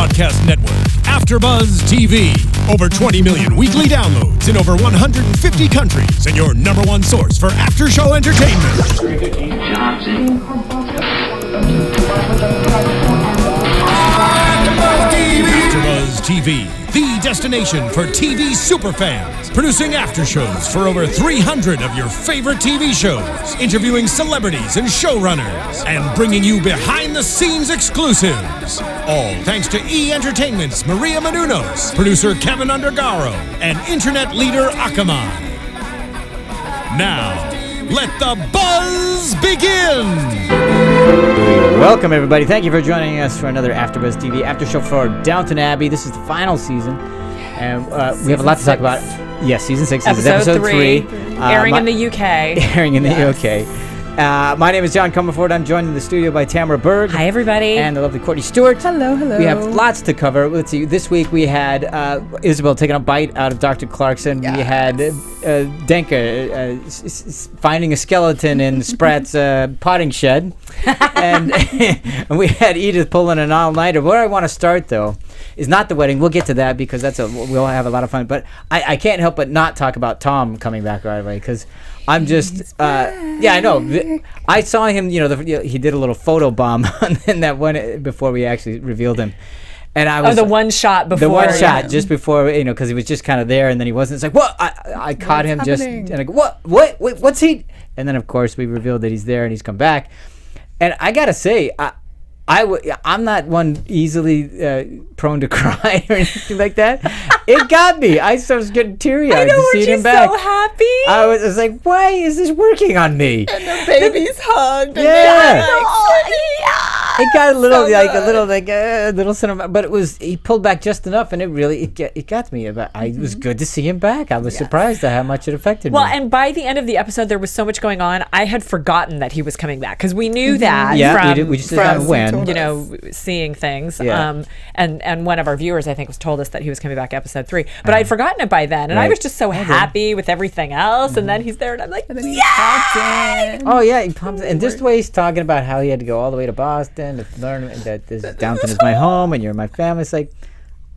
broadcast network, AFTERBUZZ TV. Over 20 million weekly downloads in over 150 countries, and your number one source for after-show entertainment. AFTERBUZZ TV, the destination for TV superfans. Producing aftershows for over 300 of your favorite TV shows. Interviewing celebrities and showrunners. And bringing you behind-the-scenes exclusives. All thanks to E! Entertainment's Maria Menounos, producer Kevin Undergaro, and internet leader Akamai. Now, let the buzz begin! Welcome, everybody. Thank you for joining us for another AfterBuzz TV after show for Downton Abbey. This is the final season, and we have a lot to talk about. Yes, season 6. This is episode 3. Airing in the UK. Airing in the UK. My name is John Comerford. I'm joined in the studio by Tamara Berg. Hi, everybody. And the lovely Courtney Stewart. Hello. We have lots to cover. Let's see. This week we had Isabel taking a bite out of Dr. Clarkson. Yes. We had Denka finding a skeleton in Sprat's potting shed. and we had Edith pulling an all-nighter. Where I want to start, though, is not the wedding. We'll get to that because we'll have a lot of fun. But I can't help but not talk about Tom coming back right away because I'm just, I know. I saw him, he did a little photo bomb in that one before we actually revealed him. And I was the one shot before. The one shot just before, because he was just kind of there, and then he wasn't. It's like, what? I caught him happening? And I go, what? What's he? And then, of course, we revealed that he's there and he's come back. And I got to say, I'm not one easily prone to cry or anything like that. It got me. I was getting teary-eyed to see him back. So happy. I was like, why is this working on me? And the babies hugged. Yeah. It got a little a little cinema, but he pulled back just enough, and it got me. But it was good to see him back. I was surprised at how much it affected me. Well, and by the end of the episode, there was so much going on. I had forgotten that he was coming back because we knew that from we just didn't know when. Seeing things. Yeah. And one of our viewers, I think, was told us that he was coming back episode 3, but I'd forgotten it by then, and I was just so happy with everything else. And then he's there, and I'm like, he popped in. Oh yeah, he popped in. And just the way he's talking about how he had to go all the way to Boston to learn that Downton is my home and you're my family. It's like,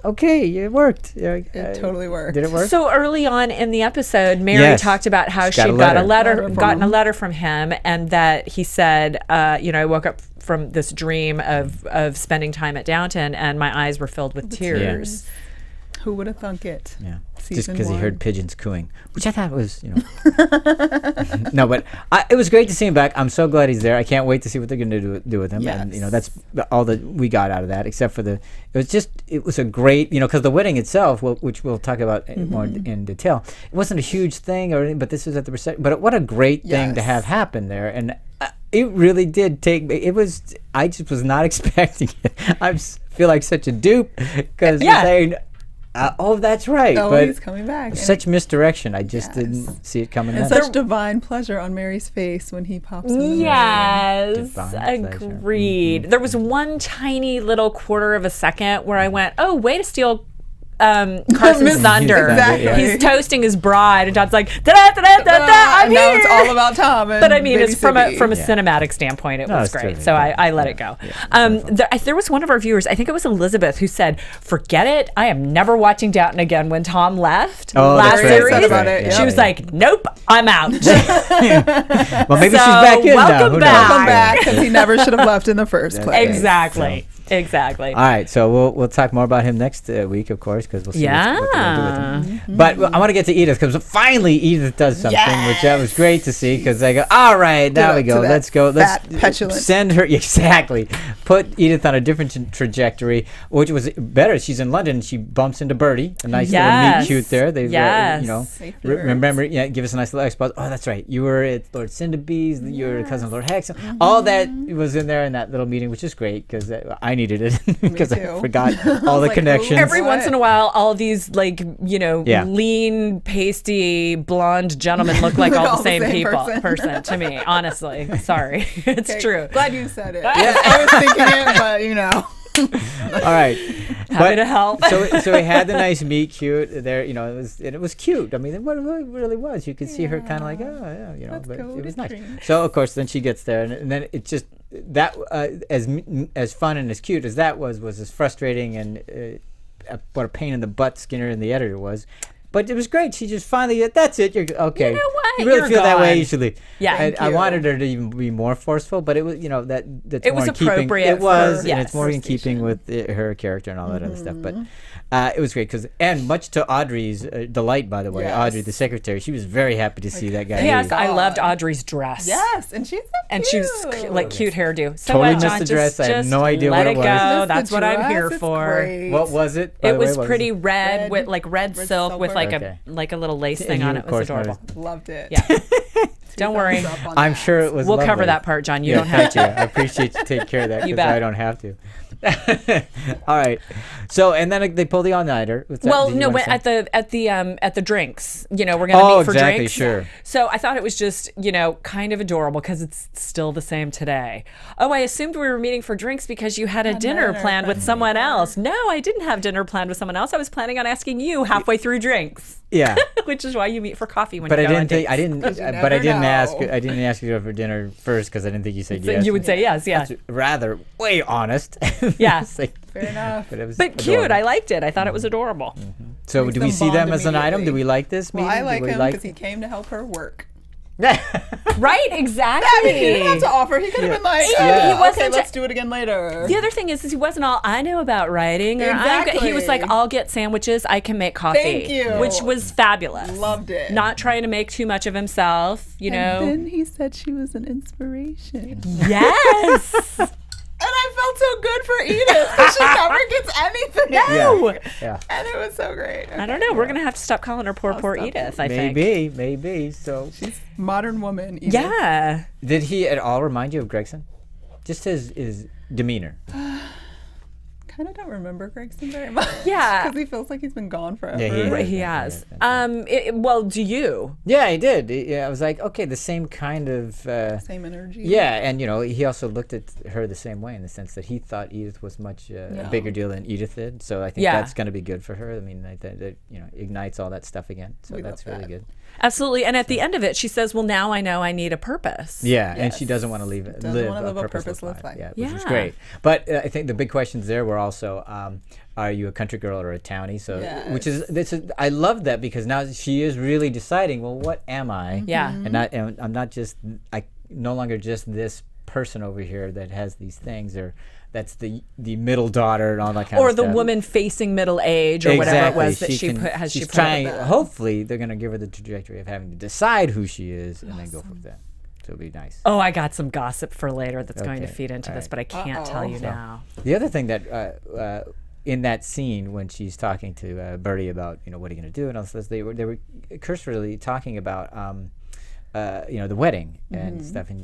okay, it worked. It totally worked. Did it work? So early on in the episode, Mary talked about how she'd gotten a letter from him, and that he said, I woke up from this dream of spending time at Downton, and my eyes were filled with tears. Yeah. Who would have thunk it? Yeah. Just because he heard pigeons cooing, which I thought was, No, but it was great to see him back. I'm so glad he's there. I can't wait to see what they're going to do with him. Yes. And, that's all that we got out of that, except for it was a great, because the wedding itself, which we'll talk about more in detail, it wasn't a huge thing or anything, but this was at the reception. But what a great thing to have happen there. And it really did I just was not expecting it. I feel like such a dupe because you're saying, that's right. Oh, but he's coming back. Such misdirection. I just didn't see it coming. And such divine pleasure on Mary's face when he pops in. Yes, agreed. There was one tiny little quarter of a second where I went, "Oh, way to steal Carson's thunder." Exactly. He's toasting his bride, and John's like, I'm here. Now it's all about Tom. But I mean, it's from a cinematic standpoint, it was great. Terrific. So I let it go. There was one of our viewers, I think it was Elizabeth, who said, "Forget it. I am never watching Downton again." When Tom left last series, she was like, "Nope, I'm out." Well, maybe she's back in now. Welcome back, because he never should have left in the first place. Exactly. All right, so we'll talk more about him next week, of course, because we'll see what they're going to do with him. But I want to get to Edith, because finally Edith does something, which that was great to see, because they go, all right, now we go. Let's go. Let's send her. Exactly. Put Edith on a different trajectory, which was better. She's in London, and she bumps into Bertie. A nice little meet cute there. They, remember, give us a nice little expose. Oh, that's right. You were at Lord Cinderby's. You were a cousin of Lord Hex. All that was in there in that little meeting, which is great, because I needed it because I forgot all the connections. Every once in a while, all these lean, pasty, blonde gentlemen look like all the same person to me. Honestly, sorry, it's true. Glad you said it. Yeah. I was thinking it, but All right. Happy to help. So we had the nice meet cute there, it was cute. I mean, it really was. You could see her kind of like, oh yeah, Let's but go it was to nice. drink. So of course, then she gets there, and then it just that as fun and as cute as that was as frustrating and what a pain in the butt Skinner and the editor was. But it was great. She just finally, that's it. You're okay. You know what? You really You're feel that way gone. usually. Yeah. I wanted her to even be more forceful, but it was, that's It more was in keeping. appropriate It was, for- and it's more in First keeping station. with her character and all that other stuff. But it was great and much to Audrey's delight, by the way, Yes. Audrey, the secretary, she was very happy to see that guy. Yes, leave. I God. loved Audrey's dress. Yes, and she's so And cute. she was cute hairdo. So Totally what, missed John? the dress. I had Just no idea let what it it was. go. Missed That's the what I'm dress, here it's for. great. What was it? By It the way? was What pretty it? red with like red silk with like Okay. a little lace And thing you, on of it. It was course, adorable. Loved it. Yeah. Don't worry. Thumbs up on I'm that. sure it was. We'll cover lovely. that part, John. You Yeah, don't have thank you. to. I appreciate you take care of that You because bet. I don't have to. All right. So and then they pull the all-nighter. Well, no, but at the drinks, we're gonna meet for exactly, drinks. sure. So I thought it was just, kind of adorable because it's still the same today. Oh, I assumed we were meeting for drinks because you had a dinner planned with someone else. No, I didn't have dinner planned with someone else. I was planning on asking you halfway through drinks. Yeah. Which is why you meet for coffee when But you I go on didn't think dates. I didn't. Because you But I never didn't ask. know. I didn't ask you to go for dinner first because I didn't think you said So yes. you would say yes, yeah. That's rather way honest. Yeah. It's like- Fair enough. but it was But cute. adorable. I liked it. I thought it was adorable. So Makes do we them see them bond as an item? Do immediately. we like this Well, meeting? I like Do we him because he came to help her work. Right? Exactly. I mean, he didn't have to offer. He could have been like, Yeah. He wasn't okay, let's do it again later. The other thing is he wasn't all I know about writing. Or he was like, Exactly. I'll get sandwiches. I can make coffee. Thank you. Which was fabulous. Loved it. Not trying to make too much of himself, And then he said she was an inspiration. Yes. And I felt so good for Edith because she never gets anything. No. Yeah. And it was so great. I don't know. We're going to have to stop calling her poor stop Edith, I think. Maybe. So Modern woman. Edith. Yeah. did he at all remind you of Gregson? Just his demeanor. Kind of don't remember Gregson very much. Yeah. Because he feels like he's been gone forever. Yeah, he is. Right, he has. Well, do you? Yeah, he did. Yeah, I was like, okay, the same kind of. Same energy. Yeah, and he also looked at her the same way in the sense that he thought Edith was much a bigger deal than Edith did. So I think Yeah. that's going to be good for her. I mean, that ignites all that stuff again. So We that's love really that. good. Absolutely. And at the end of it, she says, well, now I know I need a purpose. Yeah, and she Yes. doesn't want to live Doesn't wanna live a purposeless life. Yeah, which was Yeah. great. But I think the big questions there were also, are you a country girl or a townie? So, which is I love that because now she is really deciding. Well, what am I? Yeah. And I'm not just no longer just this person over here that has these things or. That's the middle daughter and all that kind Or of the stuff. woman facing middle age or whatever it was that she put she's put trying. up with. Hopefully, they're going to give her the trajectory of having to decide who she is and then go from that. So it'll be nice. Oh, I got some gossip for later that's going to Okay, feed into all this, right. but I can't tell you now. The other thing that in that scene when she's talking to Bertie about what are you going to do and all this, they were cursorily talking about the wedding and stuff, and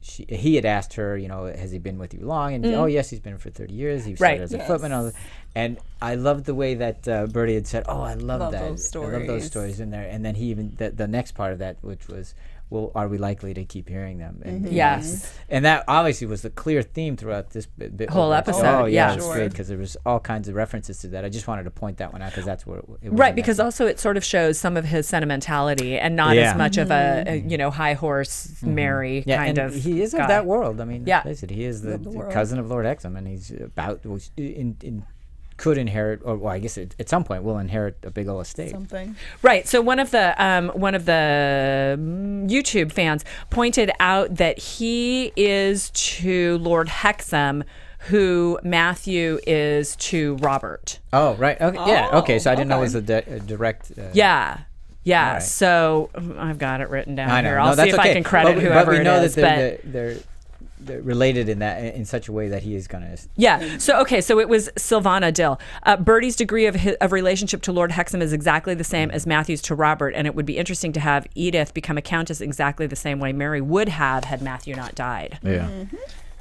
he had asked her, has he been with you long? And oh yes, he's been for 30 years. He started as a footman, and all that. And I loved the way that Bertie had said, "Oh, I love that. Those I love those stories." stories in there." And then he even the next part of that, which was, well, are we likely to keep hearing them? And Yes. and that obviously was the clear theme throughout this Whole episode, Oh yeah, yeah. it's Sure. great because there was all kinds of references to that. I just wanted to point that one out because that's where it was. Right, in because that. also it sort of shows some of his sentimentality and not Yeah. as much of a high horse Mary Yeah, kind and of he is guy. of that world. I mean, Yeah. face it, he is the world. cousin of Lord Exham, and he's could inherit, or well, I guess at some point will inherit a big old estate. Something. Right. So one of the YouTube fans pointed out that he is to Lord Hexam who Matthew is to Robert. Oh, right. Okay. Yeah. Okay. So I didn't know it okay. was a direct. Yeah. Yeah. All right. So I've got it written down I know. here. No, I'll see that's if okay. I can credit whoever but we know it is. that they're related in such a way that he is going to. Yeah. So it was Sylvana Dill. Bertie's degree of relationship to Lord Hexam is exactly the same as Matthew's to Robert, and it would be interesting to have Edith become a countess exactly the same way Mary would have had Matthew not died. Yeah.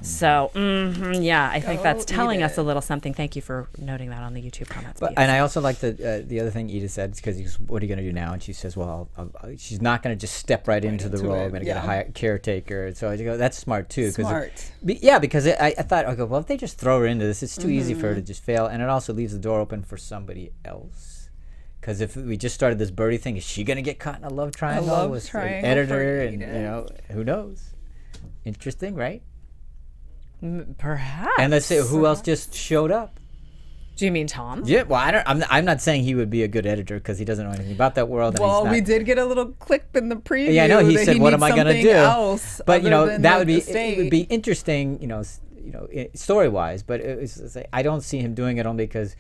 So, yeah, I think that's telling us a little something. Thank you for noting that on the YouTube comments. And I also like the other thing Edith said, because what are you going to do now? And she says, well, she's not going to just step right into the role. I'm going to get a caretaker. So I go, that's smart too. Because I thought, okay, well, if they just throw her into this, it's too easy for her to just fail. And it also leaves the door open for somebody else. Because if we just started this Birdie thing, is she going to get caught in a love triangle with an editor? And who knows? Interesting, right? Perhaps. And let's say who else just showed up? Do you mean Tom? Yeah. Well, I'm not saying he would be a good editor because he doesn't know anything about that world. Well, we did get a little clip in the preview. Yeah, I know. He said, "What am I going to do?" But that would be interesting. Story wise. But I don't see him doing it only because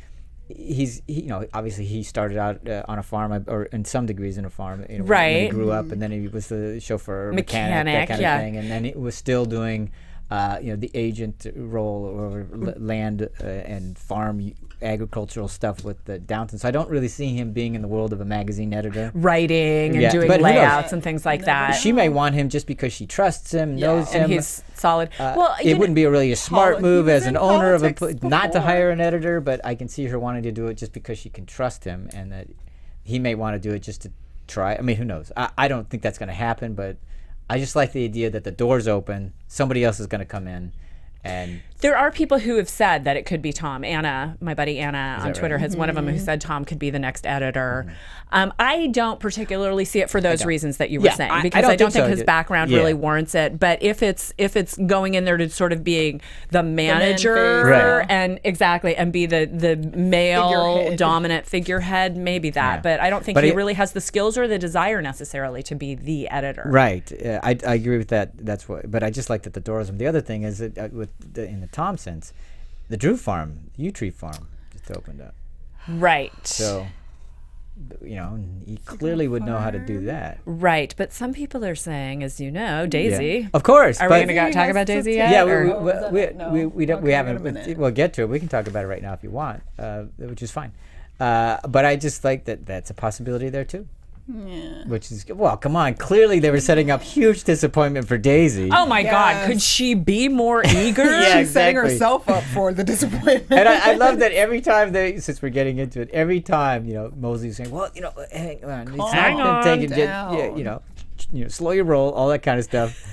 obviously he started out on a farm or in some degrees in a farm. When he grew up, and then he was the chauffeur, mechanic, that kind of thing, and then he was still doing. The agent role or land and farm agricultural stuff with the Downton. So I don't really see him being in the world of a magazine editor. Writing and doing layouts and things like that. She may want him just because she trusts him, knows him. And he's solid. It wouldn't be really a smart move as an owner of not to hire an editor, but I can see her wanting to do it just because she can trust him, and that he may want to do it just to try. I mean, who knows? I don't think that's going to happen, but I just like the idea that the door's open, somebody else is going to come in, and there are people who have said that it could be Tom. Anna, my buddy Anna on Twitter, has one of them who said Tom could be the next editor. I don't particularly see it for those reasons that you were saying, because I don't think his background really warrants it. But if it's going in there to sort of being the manager and be the male dominant figurehead, maybe that. Yeah. But I don't think he really has the skills or the desire necessarily to be the editor. Right. I agree with that. That's what. But I just like that the door is open. The other thing is that in the Tom sense, the Drew farm, the U Tree farm, just opened up. Right. So, he clearly would know how to do that. Right. But some people are saying, as you know, Daisy. Yeah. Of course. Are we going to talk about Daisy yet? Yeah, we haven't. We'll get to it. We can talk about it right now if you want, which is fine. But I just like that that's a possibility there too. Yeah. Which is, well, come on. Clearly they were setting up huge disappointment for Daisy. Oh my God. Could she be more eager? She's setting herself up for the disappointment. And I love that every time since we're getting into it, every time, Mosley's saying, well, hang on. Hang on. Slow your roll, all that kind of stuff.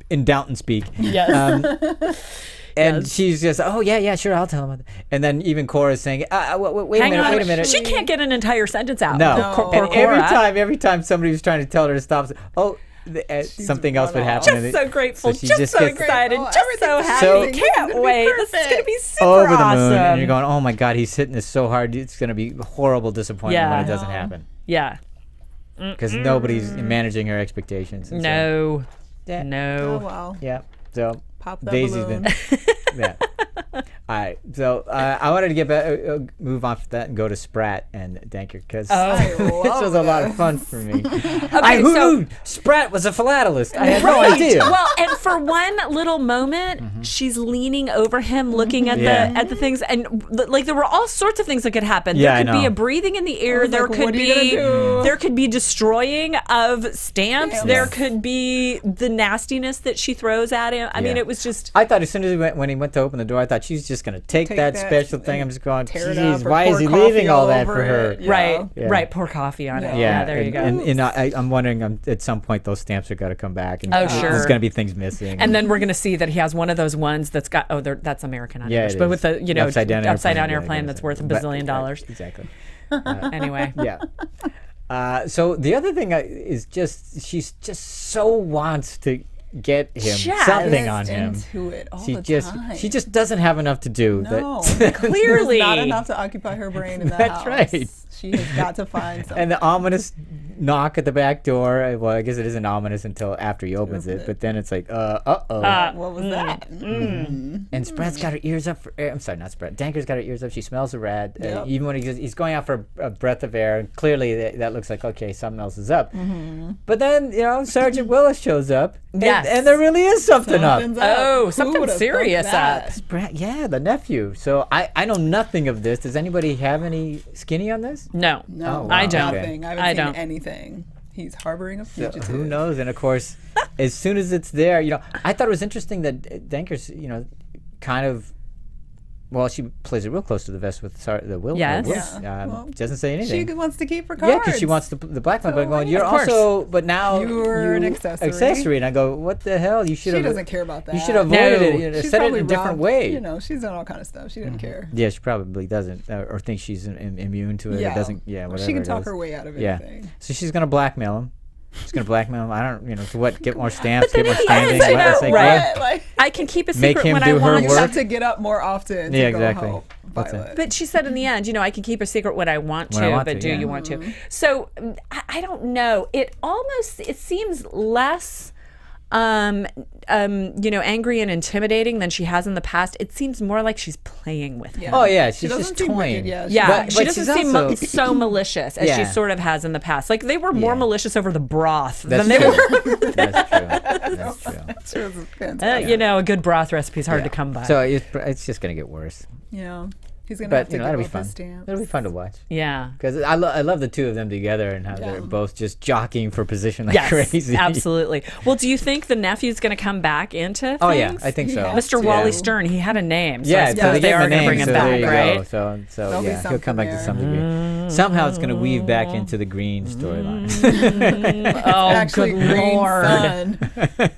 In Downton speak. Yes. And she's just, sure, I'll tell him. And then even Cora's saying, wait a minute. She can't get an entire sentence out. No. And every time somebody was trying to tell her to stop, something else would happen. Just so grateful, just so excited, just so happy. Can't wait. This is going to be super over the awesome. Moon. And you're going, oh my God, he's hitting this so hard. It's going to be horrible disappointment when it doesn't happen. Yeah. Because nobody's managing her expectations. No. Oh, wow. Yeah. So pop that Daisy's balloon. Yeah. All right. So I wanted to get back, move off that and go to Spratt and Danker because this was a lot of fun for me. Who knew Spratt was a philatelist? I had no idea. Well, and for one little moment, she's leaning over him, looking at the things, and there were all sorts of things that could happen. Yeah, there could be a breathing in the air. There could be destroying of stamps. Yes. There could be the nastiness that she throws at him. I mean, it was just. I thought as soon as when he went to open the door, I thought she's just going to take that special thing. I'm just going, geez, why is he leaving all that for her? Yeah. Right. Pour coffee on it. Yeah, there you go. And I'm wondering at some point those stamps are going to come back. And sure. There's going to be things missing. And then we're going to see that he has one of those ones that's got, that's American on it. But with the, upside down airplane that's worth $1 billion. Exactly. Anyway. Yeah. So the other thing is just, she's just so wants to get him something on him. Into it all the time. She just doesn't have enough to do. No, clearly not enough to occupy her brain in that That's house. Right. She has got to find something. And the ominous knock at the back door. Well, I guess it isn't ominous until after he opens it. But then it's like, what was that? And Spratt's got her ears up. I'm sorry, not Spratt. Danker's got her ears up. She smells a rat. Even when he's going out for a breath of air, and clearly that looks like, okay, something else is up. But then, Sergeant Willis shows up. And there really is something up. Something serious up. Spratt, the nephew. So I know nothing of this. Does anybody have any skinny on this? No. No, I don't. Nothing. I haven't seen anything. he's harboring a fugitive. So who knows? And of course, as soon as it's there, I thought it was interesting that Dankers, kind of. Well, she plays it real close to the vest with the will. Yes. Doesn't say anything. She wants to keep her cards. Yeah, because she wants the black one. But going, you're also, but now you're an accessory. And I go, what the hell? You should have. She doesn't care about that. You should have avoided it. Said it in a different way. She's done all kind of stuff. She didn't care. Yeah, she probably doesn't, or thinks she's immune to it. Yeah. Or doesn't. Yeah, whatever. She can talk her way out of anything. Yeah. So she's gonna blackmail him. She's gonna blackmail him. I don't, to what? Get more stamps, get more standing. Right. I can keep a secret when I want. You have to get up more often. Yeah, exactly. But she said in the end, I can keep a secret when I want to, but do you want to? So I don't know. It seems less, angry and intimidating than she has in the past. It seems more like she's playing with him. Oh yeah, she's just toying. She doesn't seem so malicious as she sort of has in the past. Like they were more malicious over the broth than they were. That's true. That's true. A good broth recipe is hard to come by. So it's just gonna get worse. Yeah. He's gonna have to that'll be give fun. up his stamps. It'll be fun to watch. Yeah, because I love the two of them together and how they're both just jockeying for position like crazy. Absolutely. Well, do you think the nephew's going to come back into things? Oh yeah, I think so. Mr. Wally Stern, he had a name, so I so suppose they are going to bring him back, right? So he'll come back to some degree. Somehow it's going to weave back into the Green storyline. Good Lord!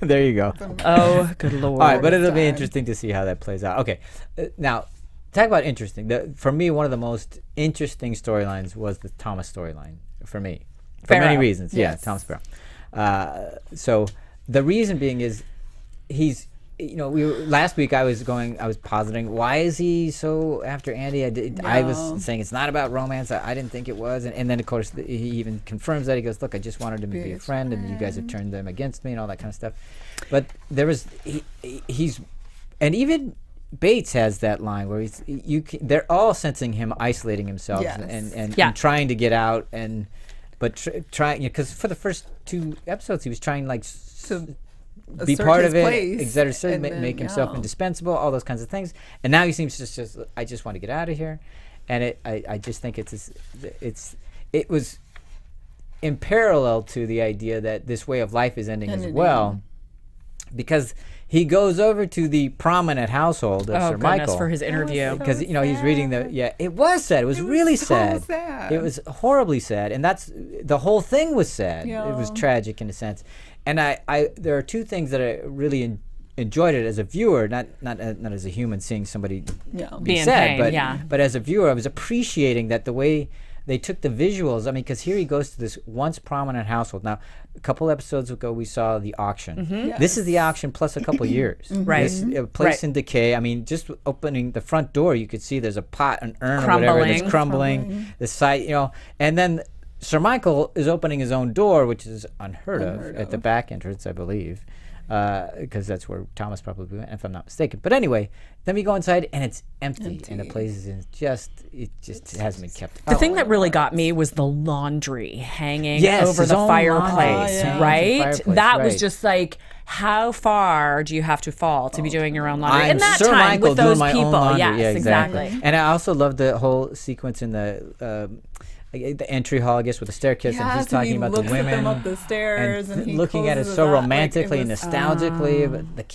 There you go. Oh, good Lord! All right, but it'll be interesting to see how that plays out. Okay, now. Talk about interesting. For me, one of the most interesting storylines was the Thomas storyline for me, for many reasons. Yes. Yeah, Thomas Farrell. So the reason being is he's, last week I was positing, why is he so after Andy? I was saying it's not about romance. I didn't think it was, and then of course he even confirms that. He goes, look, I just wanted him to be a friend, and you guys have turned them against me and all that kind of stuff. But there was he's, and even. Bates has that line where they're all sensing him isolating himself and trying to get out trying because for the first 2 episodes he was trying to be part of it, make himself indispensable, all those kinds of things, and now he seems just I just want to get out of here, and I just think it was in parallel to the idea that this way of life is ending as well, because he goes over to the prominent household of Sir Michael for his interview because he's reading it was sad. It was really sad. It was horribly sad, and that's the whole thing was sad. It was tragic in a sense, and I there are 2 things that I really enjoyed it as a viewer, not as a human seeing somebody be sad, but as a viewer I was appreciating that the way they took the visuals. I mean, because here he goes to this once prominent household. Now, a couple episodes ago, we saw the auction. This is the auction plus a couple years. Right. This place in decay. I mean, just opening the front door, you could see there's a pot, an urn, or whatever that's crumbling. The side, and then Sir Michael is opening his own door, which is unheard of at the back entrance, I believe. Because that's where Thomas probably went, if I'm not mistaken. But anyway, then we go inside and it's empty. And the place is just hasn't been kept. The thing that really got me was the laundry hanging over the fireplace, right? That was just like, how far do you have to fall to be doing your own laundry? In that time Michael with those people, yes, exactly. And I also love the whole sequence in the entry hall, I guess, with the staircase, and he's talking about the women them up the stairs and looking at it so romantically and nostalgically. But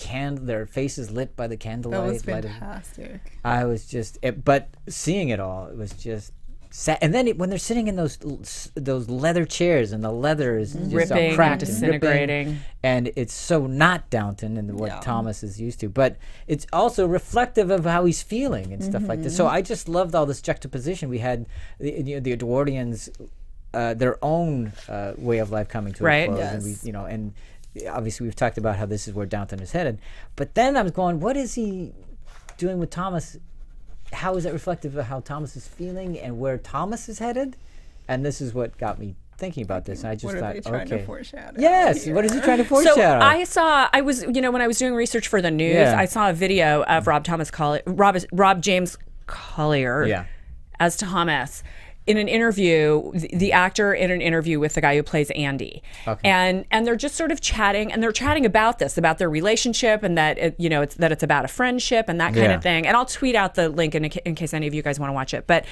their faces lit by the candlelight. That was fantastic. I was just, but seeing it all, it was just sad. And then when they're sitting in those leather chairs, and the leather is just ripping, cracked, disintegrating, and it's so not Downton and what Thomas is used to, but it's also reflective of how he's feeling and stuff like this. So I just loved all this juxtaposition. We had the Edwardians, their own way of life coming to a close, and obviously we've talked about how this is where Downton is headed. But then I was going, what is he doing with Thomas? How is that reflective of how Thomas is feeling and where Thomas is headed? And this is what got me thinking about this. And I just thought, trying to foreshadow? Yes, what is he trying to foreshadow? So I was, when I was doing research for the news, I saw a video of Rob James-Collier as Thomas in an interview, the actor in an interview with the guy who plays Andy. Okay. And they're just sort of chatting, and they're chatting about this, about their relationship, and that it's about a friendship and that kind of thing. And I'll tweet out the link in case any of you guys want to watch it. But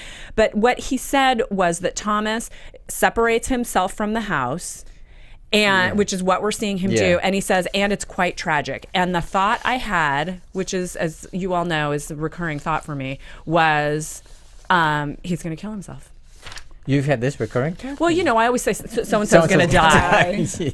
what he said was that Thomas separates himself from the house and which is what we're seeing him do. And he says, and it's quite tragic. And the thought I had, which is, as you all know, is the recurring thought for me, was he's going to kill himself. You've had this recurring? Well, I always say so-and-so's going to die. So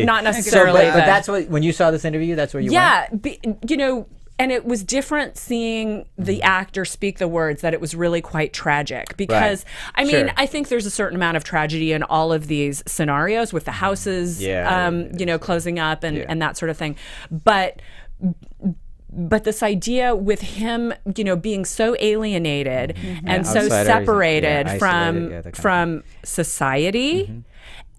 not necessarily. But that's what, when you saw this interview, that's where you went? And it was different seeing the actor speak the words, that it was really quite tragic. Because, I think there's a certain amount of tragedy in all of these scenarios with the houses, closing up and that sort of thing. But this idea with him, being so alienated and so separated from society,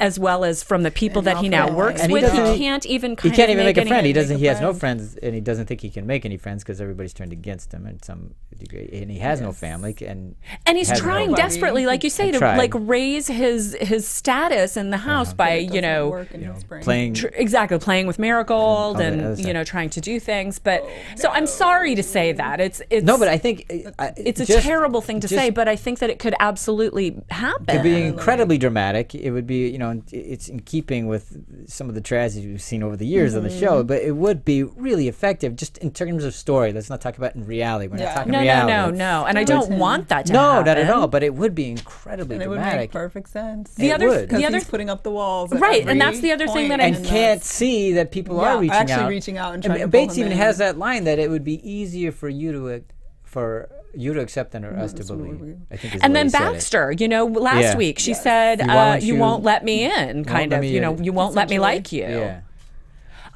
as well as from the people that he now works with, he can't even make a friend. He has no friends, and he doesn't think he can make any friends because everybody's turned against him in some degree, and he has no family, and he's trying despeately, like you say, to raise his status in the house by playing playing with Marigold and trying to do things. But so I'm sorry to say that it's no, but I think it's a terrible thing to say, but I think that it could absolutely happen. It'd be incredibly dramatic. It would be it's in keeping with some of the tragedy we've seen over the years on the show, but it would be really effective just in terms of story. Let's not talk about in reality. We're not talking reality. No. And I don't want that to happen. No, not at all. But it would be incredibly dramatic. It would make perfect sense. The other he's putting up the walls. Right, and that's the other thing that I can't see that people are reaching out. reaching out and trying to Bates even has that line that it would be easier for you to accept than for us to believe. I think is and the then way Baxter, last week she said, "You won't let me in." You won't let me like you. Yeah.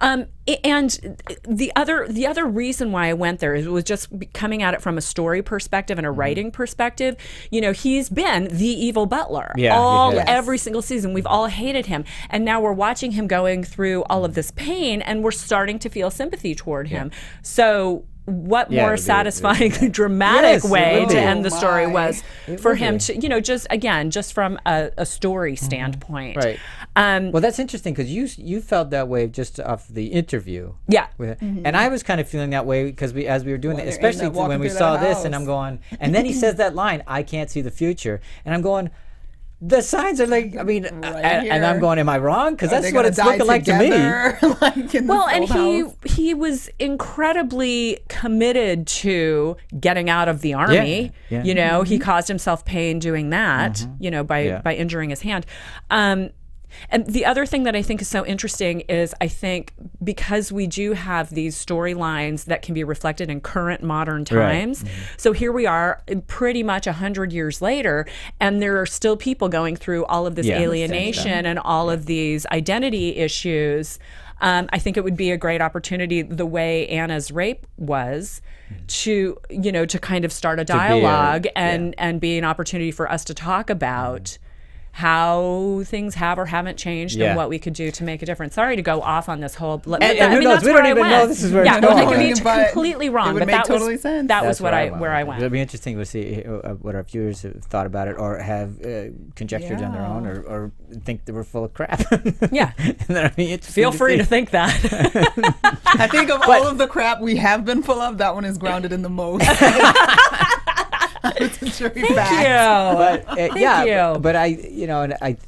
And the other reason why I went there was just coming at it from a story perspective and a writing perspective. He's been the evil butler every single season. We've all hated him, and now we're watching him going through all of this pain, and we're starting to feel sympathy toward him. So what more satisfying, dramatic way to end the story was for him to, just from a story standpoint. Right. Well, that's interesting because you felt that way just off the interview. Yeah. And I was kind of feeling that way because as we were doing it, especially when we saw this, and I'm going, and then he says that line, "I can't see the future," and I'm going, the signs are like, and I'm going, am I wrong? Because that's what it's looking like to me. And he was incredibly committed to getting out of the army. Yeah. He caused himself pain doing that, by injuring his hand. And the other thing that I think is so interesting is I think because we do have these storylines that can be reflected in current modern times. So here we are pretty much 100 years later, and there are still people going through all of this alienation and all of these identity issues. I think it would be a great opportunity, the way Anna's rape was, to kind of start a dialogue and be an opportunity for us to talk about how things have or haven't changed and what we could do to make a difference. Sorry to go off on this whole... And who knows? We don't even know this is where it's going. I could be completely wrong, it would make totally sense. That was where I went. It'll be interesting to see what our viewers have thought about it or have conjectured on their own or think that we're full of crap. Yeah. Feel free to think that. I think of all of the crap we have been full of, that one is grounded in the most. Thank you. But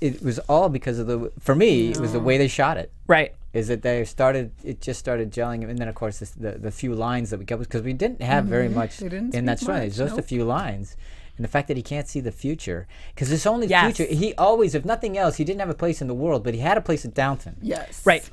it was all because of it was the way they shot it. Right. Is that it just started gelling, and then of course the few lines that we got, because we didn't have very much in that story. It's just a few lines. And the fact that he can't see the future, because it's only future. He always, if nothing else, he didn't have a place in the world, but he had a place in Downton. Yes. Right.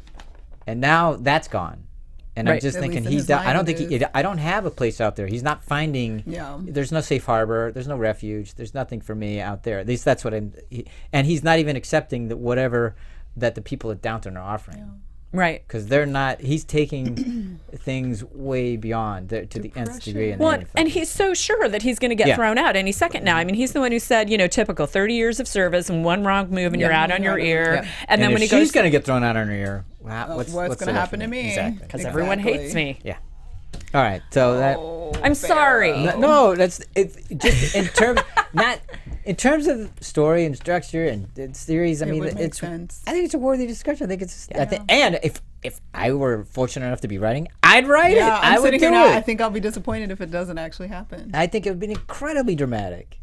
And now that's gone. And I'm just thinking I don't have a place out there. He's not finding. Yeah. There's no safe harbor. There's no refuge. There's nothing for me out there. At least that's what and he's not even accepting whatever that the people at Downton are offering. Yeah. Right. Because they're not. He's taking things way beyond to the nth degree. And he's so sure that he's going to get thrown out any second now. I mean, he's the one who said, typical 30 years of service and one wrong move and you're out on your ear. Yeah. And then when she's going to get thrown out on her ear, what's going to happen to me? Exactly. Because everyone hates me. Yeah. All right. So I'm sorry. No, that's just in terms in terms of story and structure and series. I mean, makes sense. I think it's a worthy discussion. I think it's. And if I were fortunate enough to be writing, I'd write it. I would do it. I think I'll be disappointed if it doesn't actually happen. I think it would be incredibly dramatic.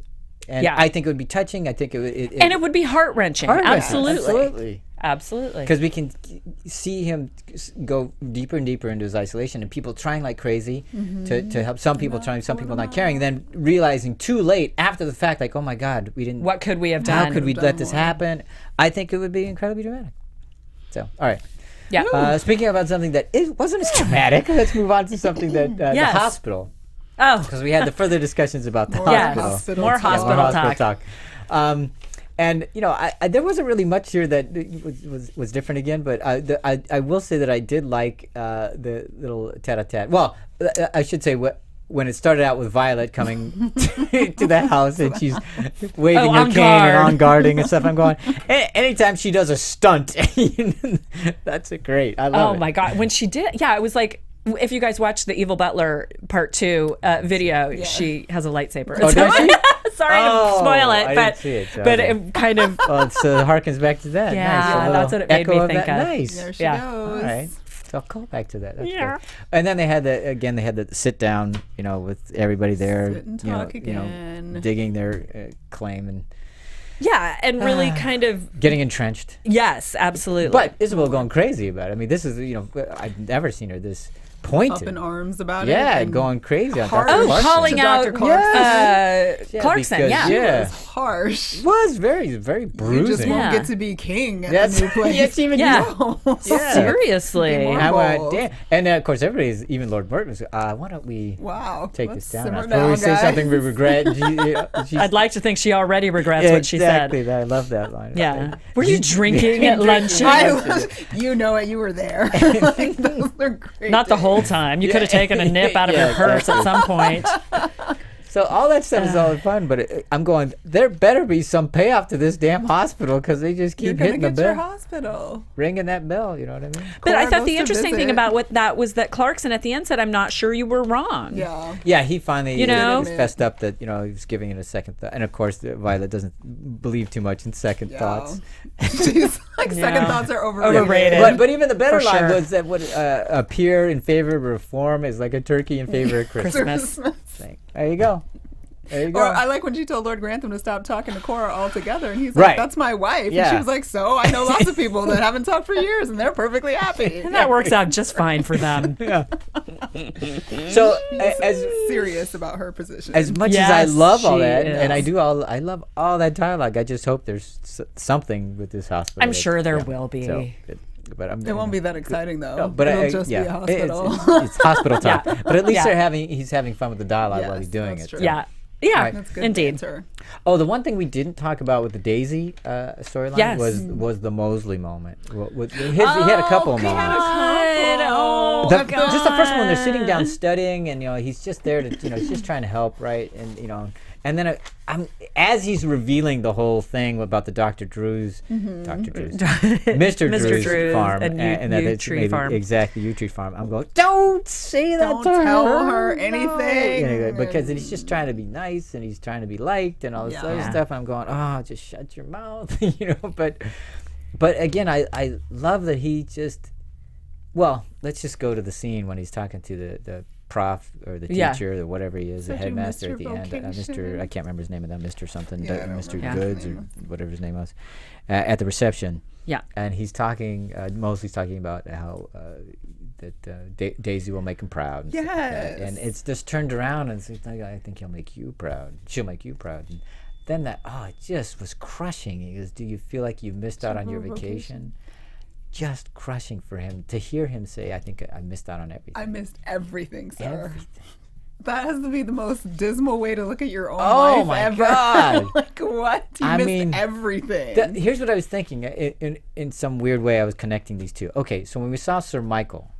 And I think it would be touching. I think it would. And it would be heart-wrenching. Absolutely. Absolutely. Because we can see him go deeper and deeper into his isolation, and people trying like crazy to help. Some people trying, some people not caring. Then realizing too late after the fact, like, oh my God, we didn't. What could we have done? How could we let this happen? I think it would be incredibly dramatic. So, all right. Yeah. Speaking about something that wasn't as dramatic, let's move on to something that the hospital. Oh, because we had the further discussions about the hospital. More hospital talk. And there wasn't really much here that was different again, but I will say that I did like the little tete-a-tete. Well, I should say when it started out with Violet coming to the house and she's waving her cane and on guarding and stuff. I'm going, anytime she does a stunt, that's great. I love it. Oh my God, when she did, it was like. If you guys watch the Evil Butler Part 2 video, she has a lightsaber. Oh, does she? Sorry to spoil it, I but didn't see it, so but it kind of. Well, it harkens back to that. Yeah, nice. that's what it made me think of. Nice. There she goes. All right. So I'll call back to that. That's good. And then they had the sit down, with everybody there, sit and talk again. Digging their claim and. Yeah, and really kind of getting entrenched. Yes, absolutely. But Isabel going crazy about it. I mean, this is I've never seen her this pointed. Up in arms about it. Yeah, going crazy on Dr. Clarkson. Calling out Dr. Clarkson. Clarkson, because, It was harsh. It was very, very bruising. You just won't get to be king at the new place. Yes, even Seriously. Damn. And of course, everybody's, even Lord Burton was, why don't we take this down? Before we say something we regret. I'd like to think she already regrets what she said. Exactly. I love that line. Yeah. Were you drinking at lunch? You know it. You were there. Those are great. Not the whole time. You could have taken a nip out of your purse at some point. So all that stuff is all fun, but I'm going, there better be some payoff to this damn hospital because they just keep hitting the bell. Your hospital. Ringing that bell, you know what I mean? But I thought the interesting thing about what that was that Clarkson at the end said, I'm not sure you were wrong. Yeah. Yeah, he finally fessed up that, he was giving it a second thought. And of course, Violet doesn't believe too much in second thoughts. She's like, second thoughts are overrated. But even the better line was that would appear in favor of reform is like a turkey in favor of Christmas. There you go. Or I like when she told Lord Grantham to stop talking to Cora altogether, and he's like, that's my wife. Yeah. And she was like, so I know lots of people that haven't talked for years, and they're perfectly happy. And that works out just fine for them. Yeah. So as serious about her position. As much as I love all that, and I love all that dialogue, I just hope there's something with this hospital. I'm sure there will be. So, but it won't be that exciting though. No, but it'll just be a hospital. It's hospital talk. But at least he's having fun with the dialogue while he's doing it. True. Yeah. Yeah, right. That's good. Indeed. Oh, the one thing we didn't talk about with the Daisy storyline was the Mosley moment. He had a couple of moments. Just the first one, they're sitting down studying, and he's just there to he's just trying to help, right? And then as he's revealing the whole thing about the Mr. Drew's farm and Yew Tree Farm. Exactly, Yew Tree Farm. I'm going, don't say that to her. Don't tell her anything. Because he's just trying to be nice and he's trying to be liked and all this other stuff. I'm going, just shut your mouth, But again, I love that he just. Well, let's just go to the scene when he's talking to the prof or the teacher or whatever he is, the headmaster at the end. I can't remember his name of that, Mr. something, Mr. Goods or whatever his name was, at the reception. Yeah. And he's talking, Mosley's talking about how that Daisy will make him proud. And yes. And it's just turned around and says, I think he'll make you proud. She'll make you proud. And then it just was crushing. He goes, do you feel like you missed out on your vacation? Just crushing for him to hear him say, I think I missed out on everything. I missed everything, sir. Everything. That has to be the most dismal way to look at your own life ever. God. Like, what? You missed everything. Here's what I was thinking. In some weird way, I was connecting these two. Okay, so when we saw Sir Michael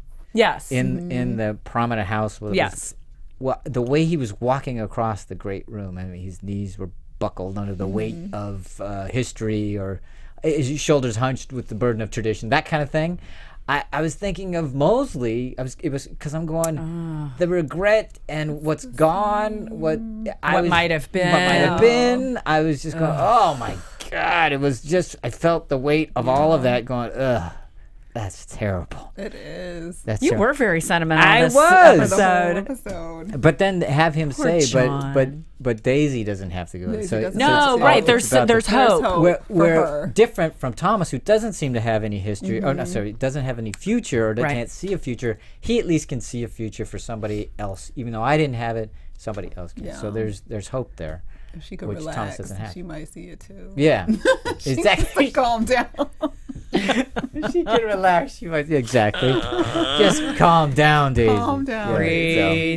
in the prominent house, the way he was walking across the great room, I mean, his knees were buckled under the weight of history, or his shoulders hunched with the burden of tradition, that kind of thing. I was thinking of Mosley. It was because I'm going the regret and what's gone, what might have been. I was just going, oh my God! It was just I felt the weight of all of that going. Ugh. That's terrible. It is. You were very sentimental. I this was. episode. But then have him Poor say, John. but Daisy doesn't have to go. Right. There's hope. We're different from Thomas, who doesn't seem to have any history. Oh, no, sorry, doesn't have any future, or can't see a future. He at least can see a future for somebody else, even though I didn't have it. Somebody else can. So there's hope there. If she could relax, she might see it too. Yeah, exactly. Calm down. If she can relax, she might. Exactly. Just calm down, Daisy. Calm down.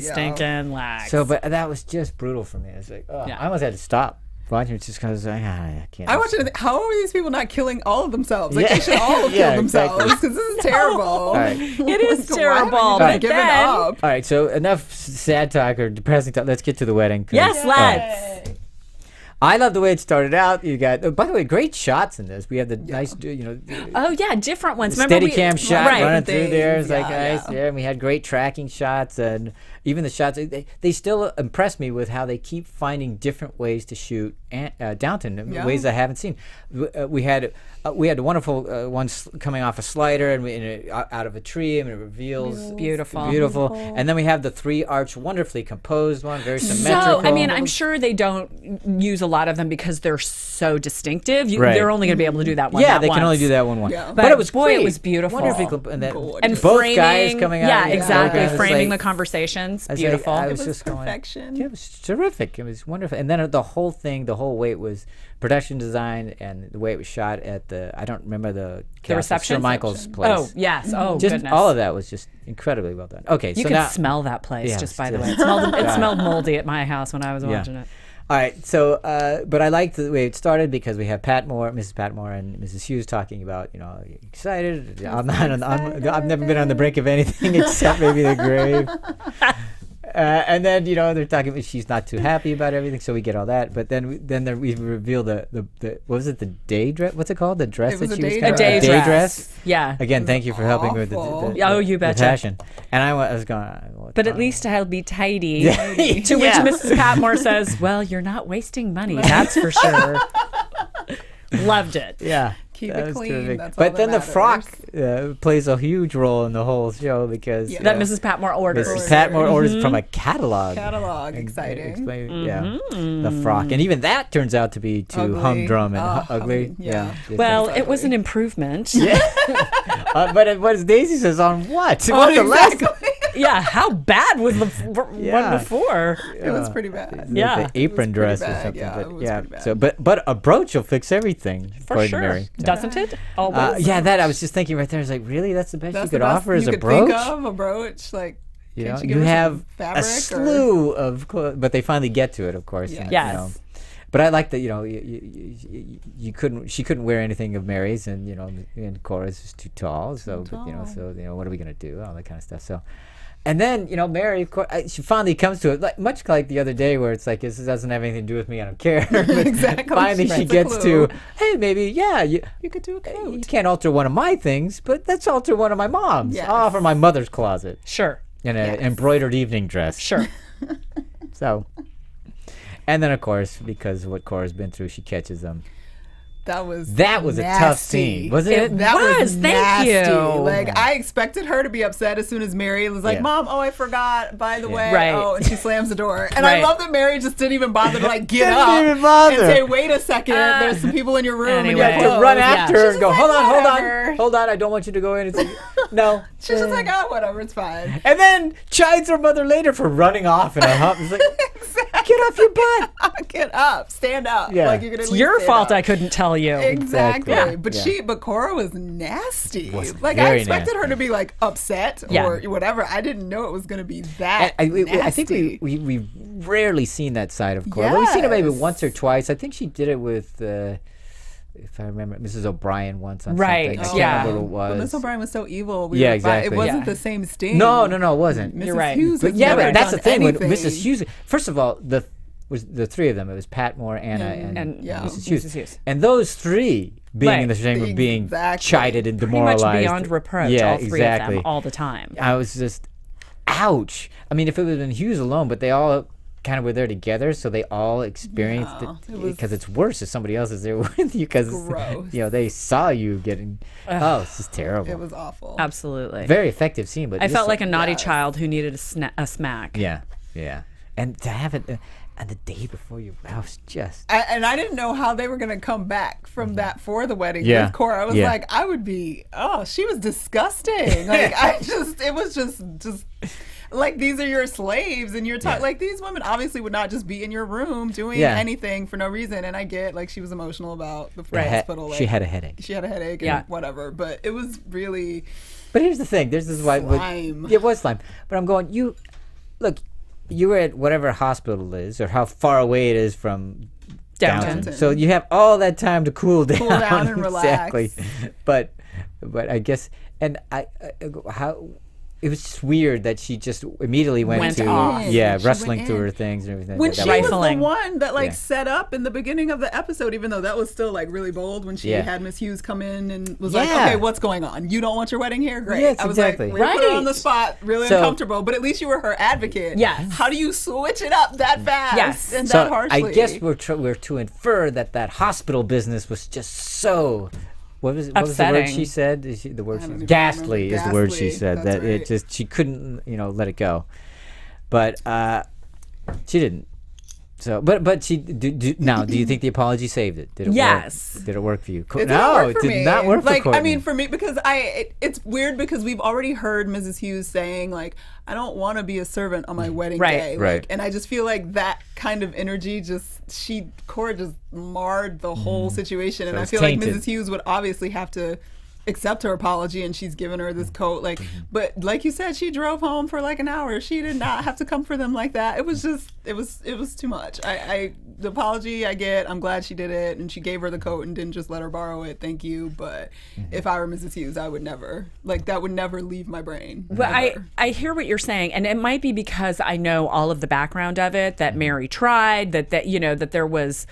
Stinking lax. So, but that was just brutal for me. It's like, I almost had to stop watching it just because I can't. I watched it. How are these people not killing all of themselves? Like they should all have killed themselves because this is terrible. All right. It is terrible. But giving up. All right. So enough sad talk or depressing talk. Let's get to the wedding. Yes, let's. I love the way it started out. You got, by the way, great shots in this. We have the nice, different ones. Steady cam shot running through there. It's like nice. Yeah, and we had great tracking shots, and even the shots. They still impress me with how they keep finding different ways to shoot Downton, ways I haven't seen. We had a wonderful one coming off a slider and out of a tree, and it reveals beautiful. And then we have the 3-arch, wonderfully composed one, very symmetrical. So, I mean, I'm sure they don't use a lot of them because they're so distinctive. They're only going to be able to do that one. Yeah, they can only do that one. Yeah. But it was great. It was beautiful. Wonderfully, and both framing, guys coming out. Yeah, exactly. Framing like, the conversations. Beautiful. I was just perfection. It was terrific. It was wonderful. And then the whole way it was production design and the way it was shot at I don't remember the reception. Sir Michael's place. Oh, yes. Oh, just goodness. All of that was just incredibly well done. Okay, you so could now, smell that place, just by the way. It smelled moldy at my house when I was watching it. All right, so but I liked the way it started because we have Mrs. Patmore and Mrs. Hughes talking about, excited. I've never been on the brink of anything except maybe the grave. And then they're talking about she's not too happy about everything, so we get all that. But then we reveal the what was it, the day dress? What's it called? The dress that she was a day dress. Yeah. Again, thank you for helping me with the you betcha. Passion. And I was going. But at least I'll be tidy. To which Mrs. Patmore says, "Well, you're not wasting money, that's for sure." Loved it. Yeah. Keep it clean. That's but all then that the frock plays a huge role in the whole show because that Mrs. Patmore orders. Mrs. Patmore orders from a catalog. Exciting. The frock, and even that turns out to be too humdrum and ugly. Yeah. Well, it was an improvement. Yeah. But what does Daisy says on what? Yeah, how bad was the one before? It was pretty bad. The apron dress or something. Yeah, it was pretty bad. So, but a brooch will fix everything. For sure. Mary. Doesn't it? Always. That I was just thinking right there. I was like, really? That's the best you could offer as a brooch? Think of a brooch, like. You have a slew of clothes, but they finally get to it, of course. Yeah. Yes. But I like that, she couldn't wear anything of Mary's, and and Cora's is too tall, so what are we gonna do? All that kind of stuff. So, and then Mary, of course, she finally comes to it, much like the other day, where it's like this doesn't have anything to do with me. I don't care. Exactly. Finally, she gets to, hey, maybe you could do a coat. You can't alter one of my things, but let's alter one of my mom's. Yes. I'll offer my mother's closet. Sure. In an embroidered evening dress. Sure. So. And then, of course, because of what Cora's been through, she catches them. That was a tough scene, wasn't it? That was thank nasty. you. Like I expected her to be upset as soon as Mary was like, "Mom, I forgot. By the way, right." and she slams the door. And I love that Mary just didn't even bother to get up and say, "Wait a second, there's some people in your room." Anyway. And you have to run after her and go, "Hold on! I don't want you to go in." It's like, no. She's just like, "Oh, whatever, it's fine." And then chides her mother later for running off in a hump. It's like, get off your butt. Get up. Stand up. Yeah. Like, you're gonna it's your fault up. I couldn't tell you. Exactly. Yeah. But Cora was nasty. I expected her to be upset or whatever. I didn't know it was going to be that nasty. I think we've rarely seen that side of Cora. Yes. We've seen it maybe once or twice. I think she did it with, if I remember, Mrs. O'Brien once on something. I can't remember what it was. But Mrs. O'Brien was so evil. Exactly. It wasn't the same sting. No, it wasn't. Mrs. You're right. Hughes but that's the thing. Anything. With Mrs. Hughes, first of all, was the three of them. It was Patmore, Anna, and Mrs. Hughes. And those three being in the shame of being chided and demoralized. Pretty much beyond reproach, all three of them, all the time. I was just, ouch. I mean, if it would have been Hughes alone, but they all kind of were there together, so they all experienced it because it's worse if somebody else is there with you because they saw you getting. This is terrible. It was awful. Absolutely. Very effective scene, but I felt like a naughty child who needed a smack. Yeah, and to have it. And the day before you, I was just. And I didn't know how they were going to come back from that for the wedding with Cora. I was like, I would be, she was disgusting. Like, it was just like, these are your slaves and you're talking, like, these women obviously would not just be in your room doing anything for no reason. And I get, like, she was emotional about the hospital. Like, she had a headache. She had a headache and whatever. But it was really. But here's the thing. This is why. Slime. It was slime. But I'm going, look. You were at whatever hospital it is, or how far away it is from Downton. So you have all that time to cool down and relax. Exactly. But I guess, and how it was just weird that she just immediately went to wrestling through her things and everything. When she was the one that set up in the beginning of the episode, even though that was still like really bold when she had Miss Hughes come in and was like, okay, what's going on? You don't want your wedding here? Great. Yes, I was exactly. like, we put her on the spot, really uncomfortable, but at least you were her advocate. Yes. How do you switch it up that fast and that harshly? I guess we're to infer that hospital business was just so. What was the word she said? Ghastly is the word she said. That it just she couldn't let it go, but she didn't. So, but she now. Do you think the apology saved it? Did it work? Did it work for you? It did not work for me. I mean, for me, because it's weird because we've already heard Mrs. Hughes saying like, I don't want to be a servant on my wedding day. Right. And I just feel like that kind of energy Cora just marred the whole situation. And I feel like Mrs. Hughes would obviously have to accept her apology, and she's given her this coat, but like you said, she drove home for like an hour. She did not have to come for them like that. It was just it was too much. The apology I get, I'm glad she did it, and she gave her the coat and didn't just let her borrow it. Thank you. But if I were Mrs. Hughes, I would never, that would never leave my brain. Well, I hear what you're saying, and it might be because I know all of the background of it, that Mary tried, that there was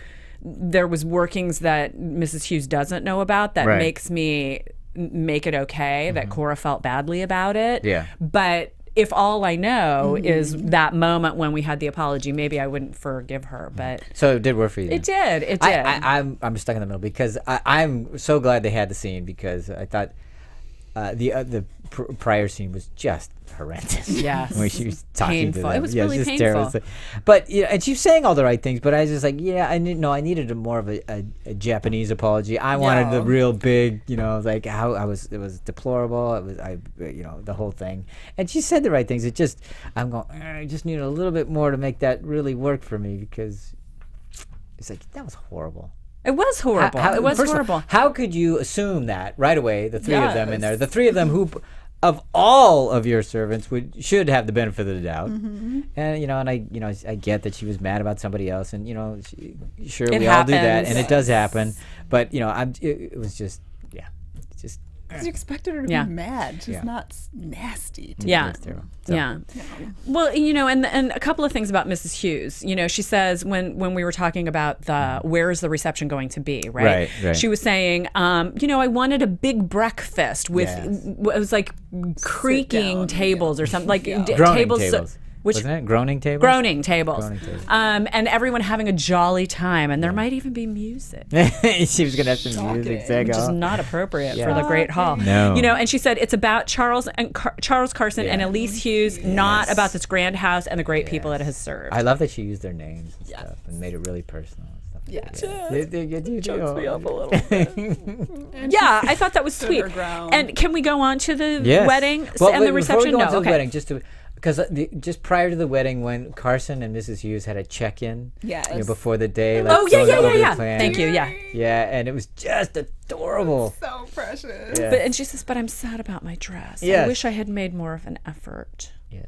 workings that Mrs. Hughes doesn't know about that makes me make it okay that Cora felt badly about it. Yeah. But if all I know is that moment when we had the apology, maybe I wouldn't forgive her. But so it did work for you. It did. It did. I'm stuck in the middle because I'm so glad they had the scene because I thought the prior scene was just horrendous. Yes. When she was talking to them. It was really painful. Terrible. But and she was saying all the right things, but I was just like, I needed more of a Japanese apology. I wanted the real big, like how it was deplorable. It was the whole thing. And she said the right things. It just I'm going, I just need a little bit more to make that really work for me because it's like that was horrible. It was horrible. It was horrible. How could you assume that right away? The three of them in there, the three of them who, of all of your servants, should have the benefit of the doubt. And I get that she was mad about somebody else, and we all do that, and it does happen. But it was just just. Because you expected her to be mad, just not nasty. Well, and a couple of things about Mrs. Hughes. She says when we were talking about where is the reception going to be, right? She was saying, I wanted a big breakfast with it was like creaking tables or something, like tables. Wasn't it? Groaning tables? Groaning tables. And everyone having a jolly time. And there might even be music. She was going to have some music. Which is not appropriate for the Great Hall. No. And she said it's about Charles Carson and Elise Hughes, not about this grand house and the great people it has served. I love that she used their names and stuff and made it really personal. It chokes me up a little bit. I thought that was sweet. And can we go on to the wedding and the reception? Before we go on to the wedding, because just prior to the wedding, when Carson and Mrs. Hughes had a check-in, before the day, Thank you, and it was just adorable, so precious. And she says, "But I'm sad about my dress. I wish I had made more of an effort." Yes,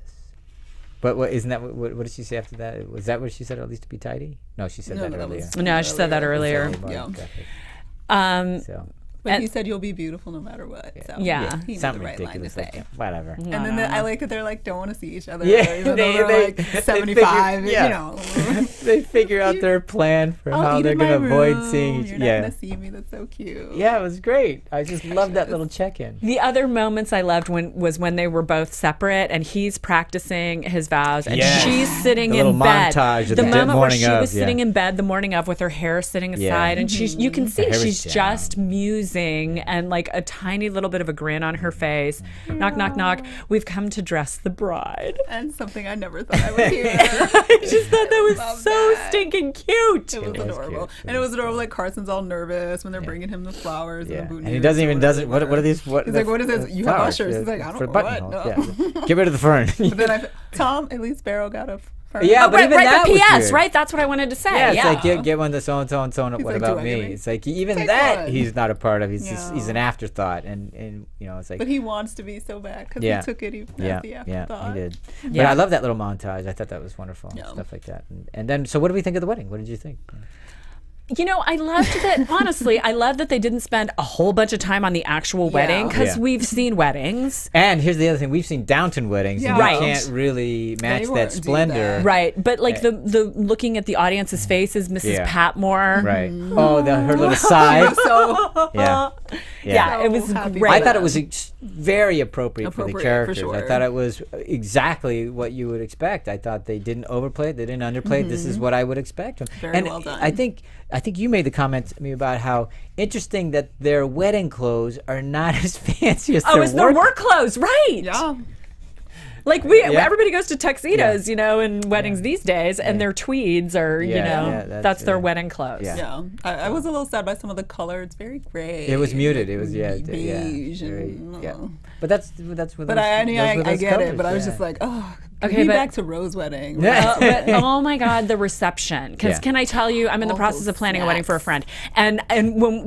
but isn't that what did she say after that? Was that what she said? At least to be tidy? No, she said that earlier. No, she said that earlier. But he said you'll be beautiful no matter what. So he something the right ridiculous line to say. like whatever. And then I like that they're like don't want to see each other. Yeah, even though they're like 75. Figure, you know, they figure out their plan for how they're gonna avoid seeing each other. You're not gonna see me. That's so cute. Yeah, it was great. I just loved that little check-in. The other moments I loved was when they were both separate and he's practicing his vows and she's sitting in bed. Montage of the moment where she of, was sitting in bed the morning of with her hair sitting aside and you can see she's just musing and like a tiny little bit of a grin on her face. Knock, knock, knock. We've come to dress the bride. And something I never thought I would hear. I just thought that was so stinking cute. It was adorable. And it was adorable. Like Carson's all nervous when they're bringing him the flowers and the boutonnieres. And he doesn't. What are these? He's like, what is this? You have ushers. He's like, I don't know what. No. Get rid of the fern. But then Tom, at least Barrow got a fern. Yeah, but even that was P.S. weird. Right? That's what I wanted to say. Yeah, it's like get one of the so and so and so. What like, about me? It's like even that he's not a part of. He's an afterthought, and you know it's like. But he wants to be so bad because he took it as the afterthought. He did. But I love that little montage. I thought that was wonderful. Stuff like that. And then, so what do we think of the wedding? What did you think? You know, I loved that, honestly, I love that they didn't spend a whole bunch of time on the wedding because we've seen weddings. And here's the other thing. We've seen Downton weddings. And Right. you can't really match that splendor. Right. But like the looking at the audience's faces, Mrs. Patmore. Right. Oh, her little sigh. Yeah, it was great. I thought it was very appropriate for the characters. For sure. I thought it was exactly what you would expect. I thought they didn't overplay it. They didn't underplay it. This is what I would expect. Very well done. I think you made the comment to me about how interesting that their wedding clothes are not as fancy as their work clothes, right? Yeah. Like everybody goes to tuxedos, you know, in weddings these days, and their tweeds are, that's their wedding clothes. Yeah. I was a little sad by some of the color. It's very gray. It was muted. It was beige. But that's what. But I get it. But I was just like, oh. Okay, back to Rose's wedding. But oh my God, the reception. Because can I tell you, I'm in the process of planning a wedding for a friend, and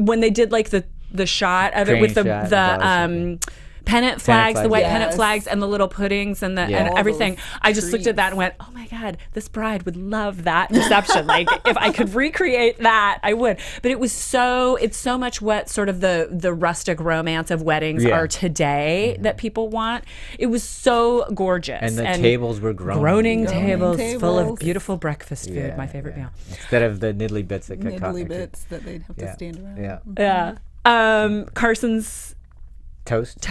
when they did like the shot of it with the pennant flags, the white pennant flags, and the little puddings and and everything. I just looked at that and went, "Oh my God, this bride would love that reception. Like if I could recreate that, I would." But it's so much what sort of the rustic romance of weddings are today that people want. It was so gorgeous, and the tables were groaning tables full of beautiful breakfast food. My favorite meal, instead of the niddly bits that that they'd have to stand around. Carson's Toast.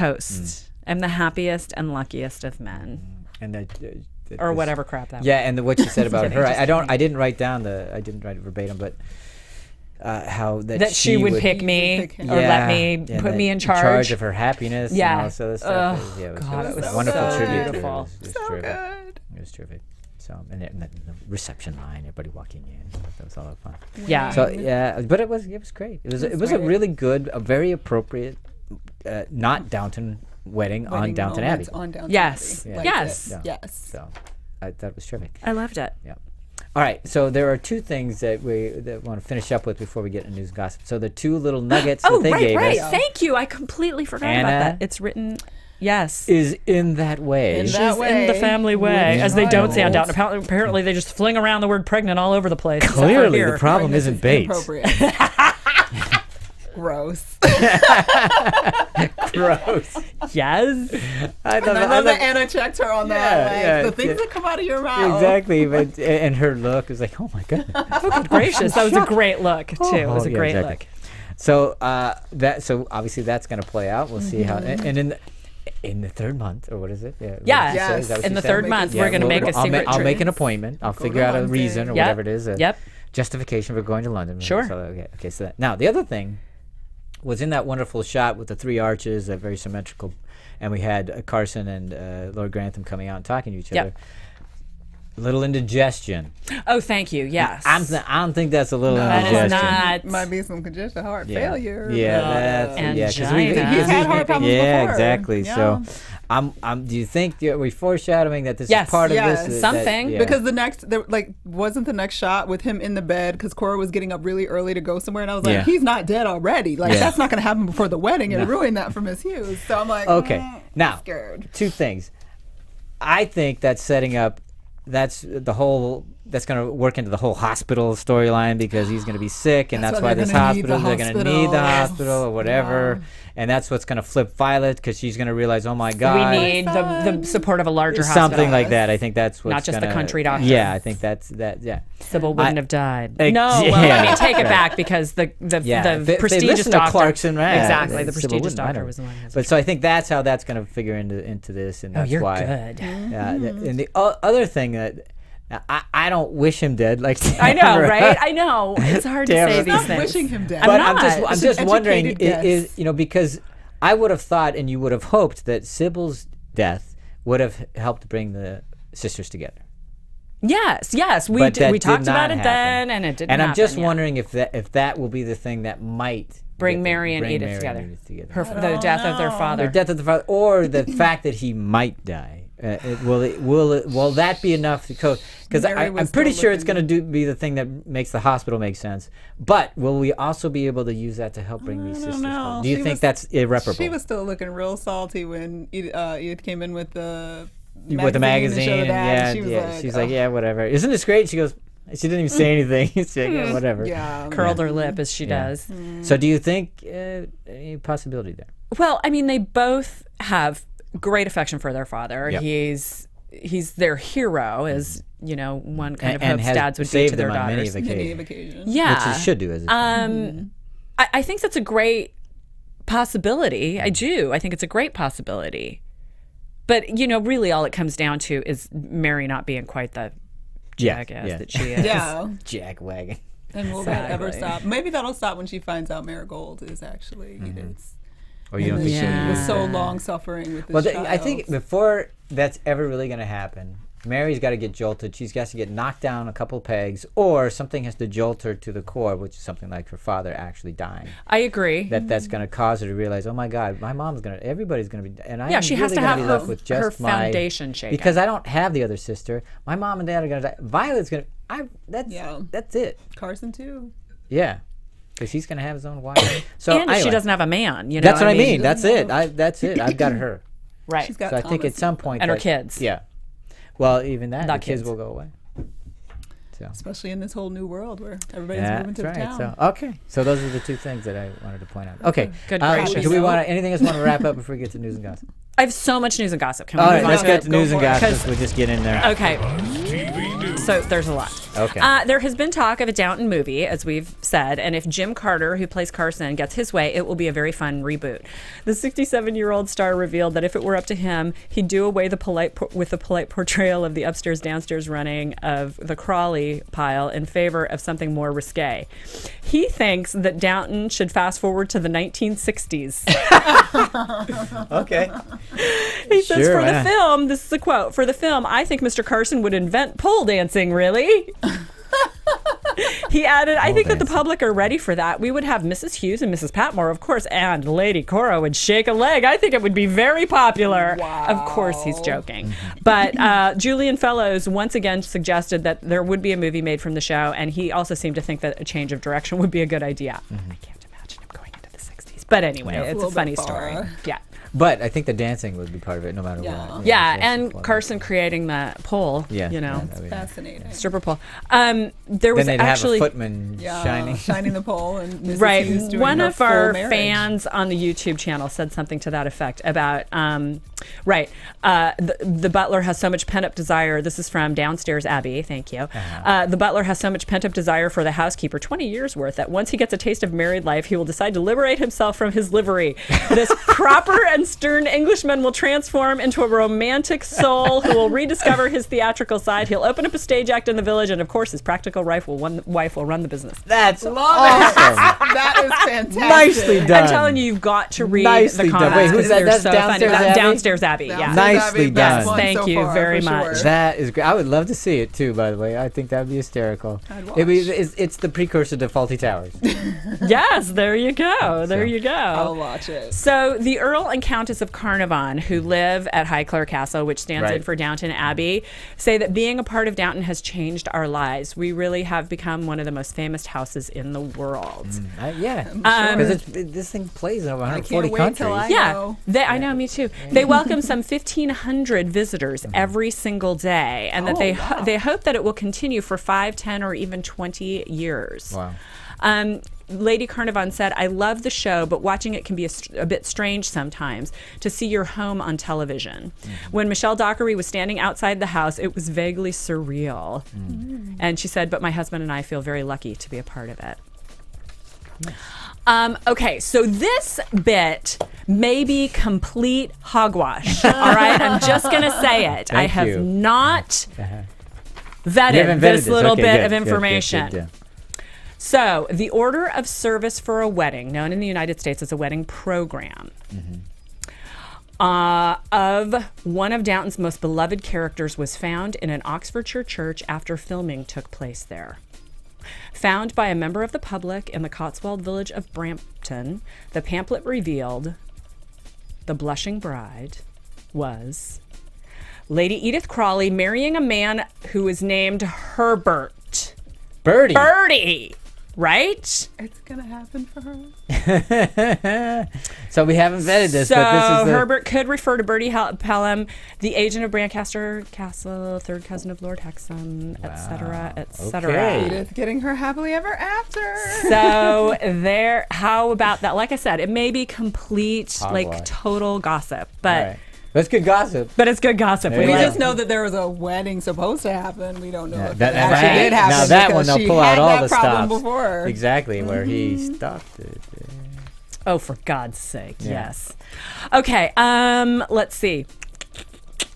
I'm the happiest and luckiest of men. And or whatever crap that was. Yeah, and what she said about her, I didn't write it verbatim, but how that she would pick me or let me put me in charge of her happiness. And all this other stuff. It was a wonderful tribute. Beautiful. It was terrific. It was terrific. So and the reception line, everybody walking in, that was a lot of fun. Yeah. So but it was great. It was a really good, a very appropriate. Not Downton wedding on Downton Abbey. Yes. Abbey. Yes. So I thought it was terrific. I loved it. Yeah. All right. So there are two things that we want to finish up with before we get into news gossip. So the two little nuggets that they gave us. Thank you. I completely forgot about that. It's written. Yes. Is in that way. She's in the family way, as they don't say on Downton. Apparently, they just fling around the word pregnant all over the place. Clearly, the problem isn't Bates. Gross. Gross. Yes. I love that Anna checked her on that. The things that come out of your mouth. Exactly. But and her look was like, oh my God. Oh, good gracious. That was a great look too. It was a great look. So so obviously that's going to play out. We'll see how. And in the third month, or what is it? Yes. In the third month, we're going to make a secret. I'll make an appointment. I'll figure out a reason or whatever it is. Justification for going to London. Sure. So, okay. So now the other thing was in that wonderful shot with the three arches, very symmetrical, and we had Carson and Lord Grantham coming out and talking to each other. A little indigestion. Oh, thank you. Yes. I don't think that's a little indigestion. That is not. Might be some congestion, heart failure. Because he's had heart problems before. Yeah, exactly. Yeah. So, do you think we're foreshadowing that this is part of this? Something. Because wasn't the next shot with him in the bed because Cora was getting up really early to go somewhere, and I was like, he's not dead already. Like that's not going to happen before the wedding, and ruin that for Miss Hughes. So I'm like, now scared. Two things. I think that's setting up. That's the whole that's going to work into the whole hospital storyline because he's going to be sick, and that's why this hospital, they're going to need the hospital or whatever. Yeah. And that's what's going to flip Violet because she's going to realize, oh my God. We need the support of a larger hospital. Something like that. I think that's what's not just the country doctor. Yeah, I think that's that. Yeah. Sybil wouldn't have died. No, well, I mean, take it back because the prestigious doctor. Clarkson, right? Exactly, the prestigious doctor was the one. But so I think that's how that's going to figure into this, and that's why. Good. And the other thing that. I don't wish him dead. Like I know, right? I know it's hard to say these things. Not wishing him dead. But I'm just wondering, is because I would have thought, and you would have hoped that Sybil's death would have helped bring the sisters together. Yes, we talked about it then, and it didn't. And I'm just yet. wondering if that will be the thing that might bring Mary and Edith together. The death of their father. The death of the father, or the fact that he might die. Will that be enough to cope? Because I'm pretty sure it's going to be the thing that makes the hospital make sense. But will we also be able to use that to help bring these sisters home? Do you think that's irreparable? She was still looking real salty when Edith came in with the magazine. She's like, yeah, whatever. Isn't this great? She goes. She didn't even say anything. She's like, yeah, whatever. Yeah, curled her lip as she does. So do you think any possibility there? Well, I mean, they both have great affection for their father. Yep. He's their hero, as one kind of hopes dads would be to their daughters. Many occasions. Yeah, which he should do as a I think that's a great possibility. I do. I think it's a great possibility. But really, all it comes down to is Mary not being quite the jackass that she is. Yeah, jackwagon. And will that ever stop? Maybe that'll stop when she finds out Marigold is actually Edith's. Or you don't think she was so long suffering with this child. I think before that's ever really going to happen, Mary's got to get jolted. She's got to get knocked down a couple pegs, or something has to jolt her to the core, which is something like her father actually dying. I agree. That's going to cause her to realize, oh my God, my mom's going to, everybody's going to be, and I'm she really has to have her foundation shaken. Because I don't have the other sister. My mom and dad are going to die. Violet's going to, that's it. Carson too. Yeah. Because he's going to have his own wife. So and she doesn't have a man. That's what I mean. That's it. That's it. I've got her. Right. She's got so I think at some point. And her kids. Yeah. Well, even that, the kids will go away. So. Especially in this whole new world where everybody's moving to the town. So, okay. So those are the two things that I wanted to point out. Okay. Good gracious. Do we want anything else want to wrap up before we get to news and gossip? I have so much news and gossip. Can we All move right, on let's to get to news and gossip. We'll just get in there. Okay. So there's a lot. Okay. There has been talk of a Downton movie, as we've said, and if Jim Carter, who plays Carson, gets his way, it will be a very fun reboot. The 67-year-old star revealed that if it were up to him, he'd do away with the polite portrayal of the upstairs-downstairs running of the Crawley pile in favor of something more risque. He thinks that Downton should fast forward to the 1960s. Okay. He says, for the film, this is a quote, for the film, I think Mr. Carson would invent pole dancing, really? He added, I think that the public are ready for that. We would have Mrs. Hughes and Mrs. Patmore, of course, and Lady Cora would shake a leg. I think it would be very popular. Wow. Of course, he's joking. But Julian Fellows once again suggested that there would be a movie made from the show, and he also seemed to think that a change of direction would be a good idea. I can't imagine him going into the 60s. But anyway, it's a funny story. Yeah. But I think the dancing would be part of it, no matter what. Yeah, and Carson creating the pole. Yeah, That's fascinating. Stripper pole. There was then they'd actually have a footman shining the pole, and Mrs. Hughes doing one her of our full fans on the YouTube channel said something to that effect about the butler has so much pent up desire. This is from Downstairs Abbey. Thank you. The butler has so much pent up desire for the housekeeper, 20 years worth, that once he gets a taste of married life, he will decide to liberate himself from his livery. This proper and stern Englishman will transform into a romantic soul who will rediscover his theatrical side. He'll open up a stage act in the village, and of course, his practical wife will run the business. That's awesome. That is fantastic. Nicely done. I'm telling you, you've got to read Nicely the comments. Wait, who's that? That's so Downstairs funny. Abbey? Downstairs Abbey. Yeah. Nicely done. Thank you very much. That is great. I would love to see it too. By the way, I think that would be hysterical. I'd watch. It's the precursor to Faulty Towers. Yes, there you go. go. I'll watch it. So the Earl and Countess of Carnarvon, who live at Highclere Castle, which stands in for Downton Abbey, say that being a part of Downton has changed our lives. We really have become one of the most famous houses in the world. Because this thing plays in over 140 countries. I know, me too. They welcome some 1,500 visitors every single day, and that they hope that it will continue for 5, 10, or even 20 years. Wow. Lady Carnarvon said, "I love the show, but watching it can be a bit strange sometimes to see your home on television. When Michelle Dockery was standing outside the house, it was vaguely surreal." And she said, "But my husband and I feel very lucky to be a part of it." Okay, so this bit may be complete hogwash. All right, I'm just going to say it. I have not vetted this little bit of information. Good. So, the order of service for a wedding, known in the United States as a wedding program, of one of Downton's most beloved characters was found in an Oxfordshire church after filming took place there. Found by a member of the public in the Cotswold village of Brampton, the pamphlet revealed the blushing bride was Lady Edith Crawley marrying a man who was named Herbert. Birdie! Right? It's going to happen for her. So we haven't vetted this, so but this is Herbert could refer to Bertie Pelham, the agent of Brancaster Castle, third cousin of Lord Hexham, etc., etc. Okay. Edith getting her happily ever after. So how about that? Like I said, it may be complete, total gossip, but that's good gossip. But it's good gossip. We just know that there was a wedding supposed to happen. We don't know if that actually did happen. Now that one, they'll pull out all the stops. Before. Exactly, where he stopped it. Oh, for God's sake, yes. Okay, let's see.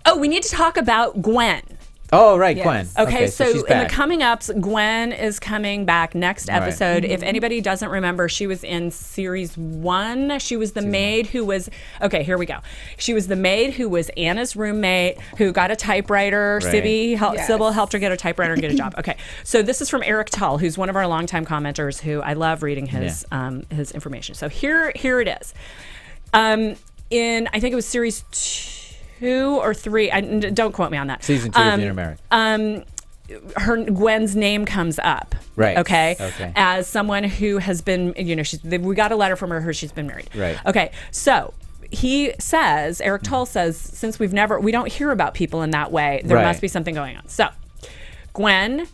Oh, we need to talk about Gwen. Oh, right, Gwen. Okay, so she's in the coming ups, Gwen is coming back next episode. If anybody doesn't remember, she was in series 1. She was the maid who was, here we go. She was the maid who was Anna's roommate, who got a typewriter. Sybil helped her get a typewriter and get a job. Okay, so this is from Eric Tull, who's one of our longtime commenters, who I love reading his information. So here it is. In, I think it was series 2 or 3. Don't quote me on that. Season 2 of Intermarried. Gwen's name comes up. Right. Okay. As someone who has been, we got a letter from her. She's been married. Right. Okay. So he says, Eric Tull says, since we don't hear about people in that way, there must be something going on. So Gwen.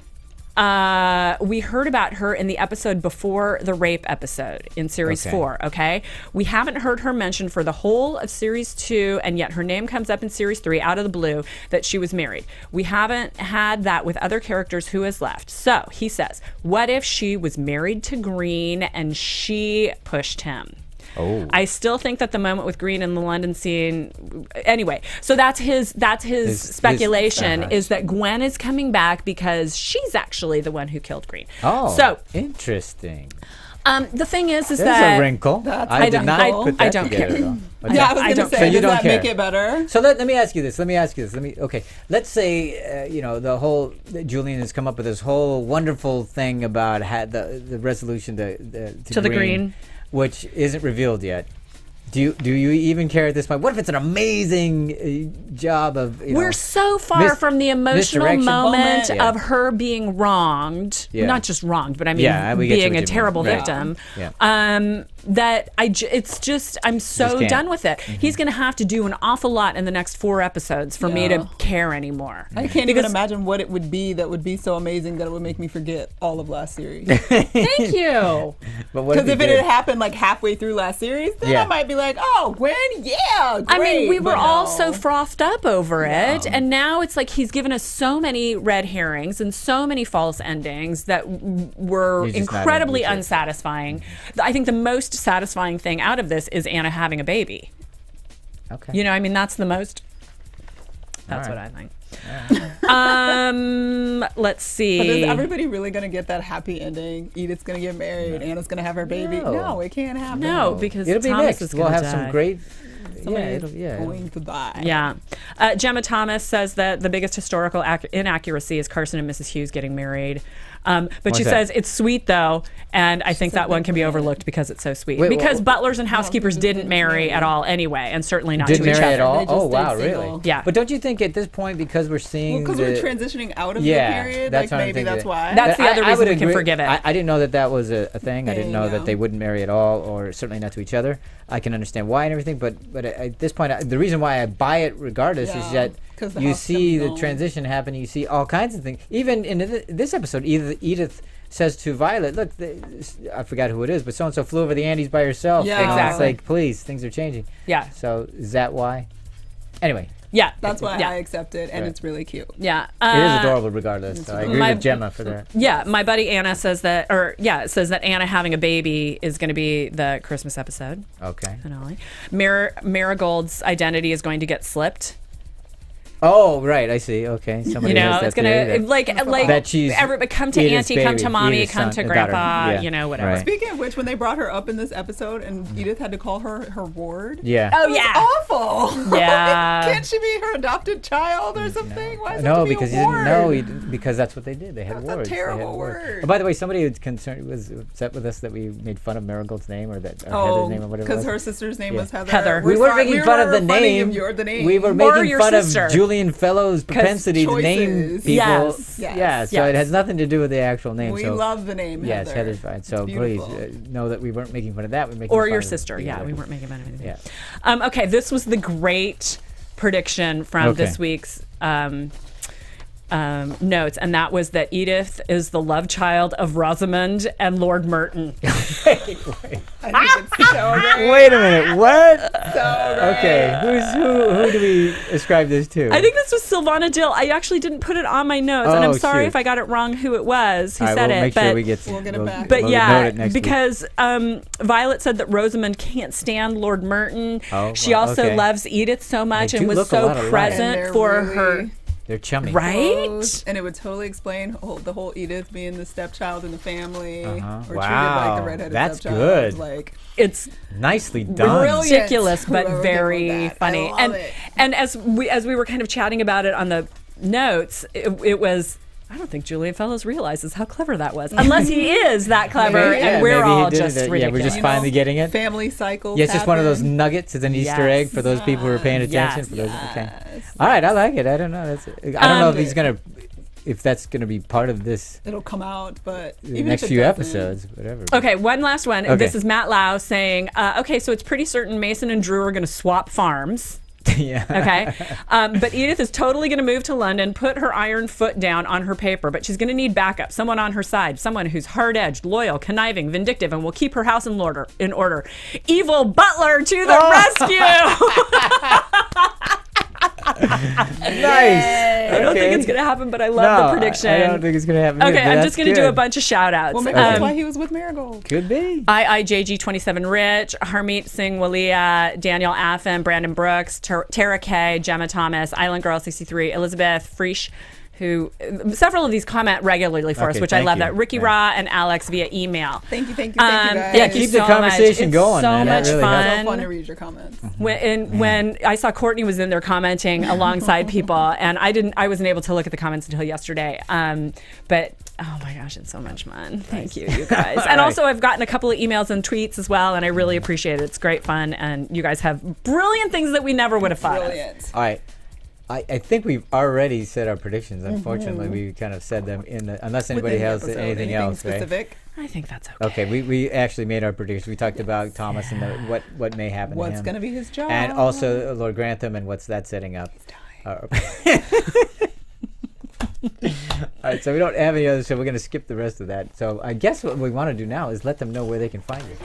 We heard about her in the episode before the rape episode in series 4. Okay, we haven't heard her mentioned for the whole of series 2, and yet her name comes up in series 3 out of the blue that she was married. We haven't had that with other characters who has left. So he says, what if she was married to Green and she pushed him? Oh. I still think that the moment with Green in the London scene. Anyway, so that's his speculation is that Gwen is coming back because she's actually the one who killed Green. Oh, so interesting. The thing is There's that a wrinkle. I did not put that I don't together. care. Yeah, I was going to say, does that make it better? So let me ask you this. Let's say, the whole, Julian has come up with this whole wonderful thing about the resolution to the Green, which isn't revealed yet. Do you even care at this point? What if it's an amazing job of, We're so far from the emotional moment of her being wronged. Yeah. Not just wronged, but I mean being a terrible victim. Yeah. That I'm so done with it. Mm-hmm. He's going to have to do an awful lot in the next 4 episodes for me to care anymore. I can't even imagine what it would be that would be so amazing that it would make me forget all of last series. Thank you. Because if it had happened like halfway through last series, then I might be like, oh, Gwen, great. I mean, we were all so frothed up over it, and now it's like he's given us so many red herrings and so many false endings that were incredibly unsatisfying. I think the most satisfying thing out of this is Anna having a baby. Okay. That's the most. That's what I think. Let's see. But is everybody really going to get that happy ending? Edith's going to get married. Anna's going to have her baby. No, it can't happen. No, because it'll be Thomas next. is We'll have die. some great. Going to die. Yeah. Gemma Thomas says that the biggest historical inaccuracy is Carson and Mrs. Hughes getting married. But she says it's sweet though, and I think that one can be overlooked because it's so sweet. Because butlers and housekeepers didn't marry at all anyway, and certainly not to each other. Didn't marry at all? Oh, wow, really? Yeah. But don't you think at this point, because we're seeing because we're transitioning out of the period, like maybe that's why. That's the other reason we can forgive it. I didn't know that was a thing. I didn't know that they wouldn't marry at all, or certainly not to each other. I can understand why and everything, but at this point, the reason why I buy it regardless is that you see the transition happening. You see all kinds of things. Even in this episode, Edith says to Violet, look, I forgot who it is, but so-and-so flew over the Andes by herself. Yeah, exactly. It's like, please, things are changing. Yeah. So is that why? Anyway. Yeah. That's why I accept it, and it's really cute. Yeah. It is adorable regardless. So I agree with Gemma for that. Yeah, my buddy Anna says that, it says that Anna having a baby is going to be the Christmas episode. Okay. Finale. Marigold's identity is going to get slipped. Oh, right. I see. Okay. Somebody has that it's gonna like that she's everybody come to Edith's auntie, come baby, to mommy, Edith's come son, to grandpa, whatever. Right. Speaking of which, when they brought her up in this episode and Edith had to call her ward. Yeah. Oh, it was awful. Yeah. Can't she be her adopted child or something? Why is it no, to be because a he ward? didn't know. Because that's what they did. They had That's wards. a terrible word. Oh, by the way, somebody was upset with us that we made fun of Marigold's name or Heather's name or whatever. Because her sister's name was Heather. Heather. We weren't making fun of the name. We were making fun of Julian Fellowes' propensity to name people. Yes. So it has nothing to do with the actual name. We love the name Heather. Yes, Heather's fine. So please know that we weren't making fun of that. We were making or fun your of sister. Yeah, we weren't making fun of anything. Yeah. Okay, this was the great prediction from this week's notes, and that was that Edith is the love child of Rosamund and Lord Merton. I think it's so great. Wait a minute, what? So great. Okay, who do we ascribe this to? I think this was Sylvana Dill. I actually didn't put it on my notes, and I'm sorry if I got it wrong who it was who said we'll it. Make sure we get we'll get it back. But we'll because Violet said that Rosamund can't stand Lord Merton. She also loves Edith so much and was so present for her. They're chummy. Right? And it would totally explain the whole Edith being the stepchild in the family. Or treated like the redheaded That's stepchild. good. Like, it's nicely done. Ridiculous, but very funny. I love it. And as we were kind of chatting about it on the notes, it was... I don't think Julian Fellowes realizes how clever that was. Unless he is that clever, and we're all just ridiculous. Yeah, we're just finally getting it. Family cycle. Yeah, it's just one of those nuggets. It's an Easter egg for those people who are paying attention. Okay. All right, I like it. I don't know. I don't know if he's gonna, if that's gonna be part of this. It'll come out, but the next few episodes, whatever. Okay, one last one. Okay. This is Matt Lau saying, okay, so it's pretty certain Mason and Drew are going to swap farms. Yeah. Okay. But Edith is totally going to move to London, put her iron foot down on her paper, but she's going to need backup, someone on her side, someone who's hard-edged, loyal, conniving, vindictive, and will keep her house in order. Evil butler to the rescue! Nice. I don't think it's going to happen, but I love the prediction. I don't think it's going to happen. Okay, I'm just going to do a bunch of shout-outs. Well, maybe that's why he was with Marigold. Could be. IIJG27 Rich, Harmeet Singh Walia, Daniel Affan, Brandon Brooks, Tara Kay, Gemma Thomas, Island Girl 63, Elizabeth Friesch, who several of these comment regularly for us, which I love. That Ricky Ra and Alex via email. Thank you guys. Yeah, keep the conversation going. So much really fun. It's so fun to read your comments. When I saw Courtney was in there commenting alongside people, and I wasn't able to look at the comments until yesterday. But oh my gosh, it's so much fun. Thank you guys. And also I've gotten a couple of emails and tweets as well, and I really appreciate it. It's great fun, and you guys have brilliant things that we never would have thought of. All right. I think we've already said our predictions. Unfortunately, we kind of said them unless anybody has anything else specific. Right? I think that's okay. Okay, we actually made our predictions. We talked about Thomas and what may happen to him. What's going to be his job. And also Lord Grantham and what's that setting up. All right, so we don't have any other, so we're going to skip the rest of that. So I guess what we want to do now is let them know where they can find you.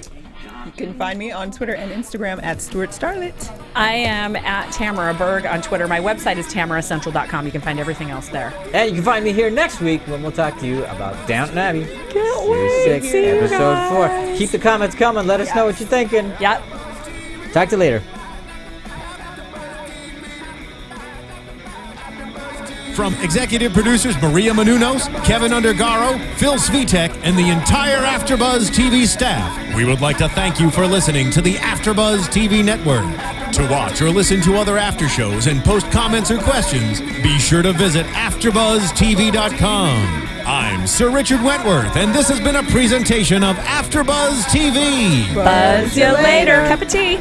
You can find me on Twitter and Instagram at Stuart Starlet. I am at Tamara Berg on Twitter. My website is tamaracentral.com. You can find everything else there. And you can find me here next week when we'll talk to you about Downton Abbey. Can't wait. Series 6, episode 4. Keep the comments coming. Let us know what you're thinking. Yep. Talk to you later. From executive producers Maria Menounos, Kevin Undergaro, Phil Svitek, and the entire AfterBuzz TV staff, we would like to thank you for listening to the AfterBuzz TV network. To watch or listen to other after shows and post comments or questions, be sure to visit AfterBuzzTV.com. I'm Sir Richard Wentworth, and this has been a presentation of AfterBuzz TV. Buzz you later. Cup of tea.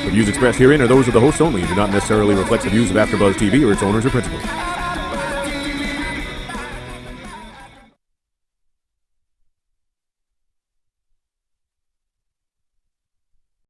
The views expressed herein are those of the hosts only and do not necessarily reflect the views of AfterBuzz TV or its owners or principals.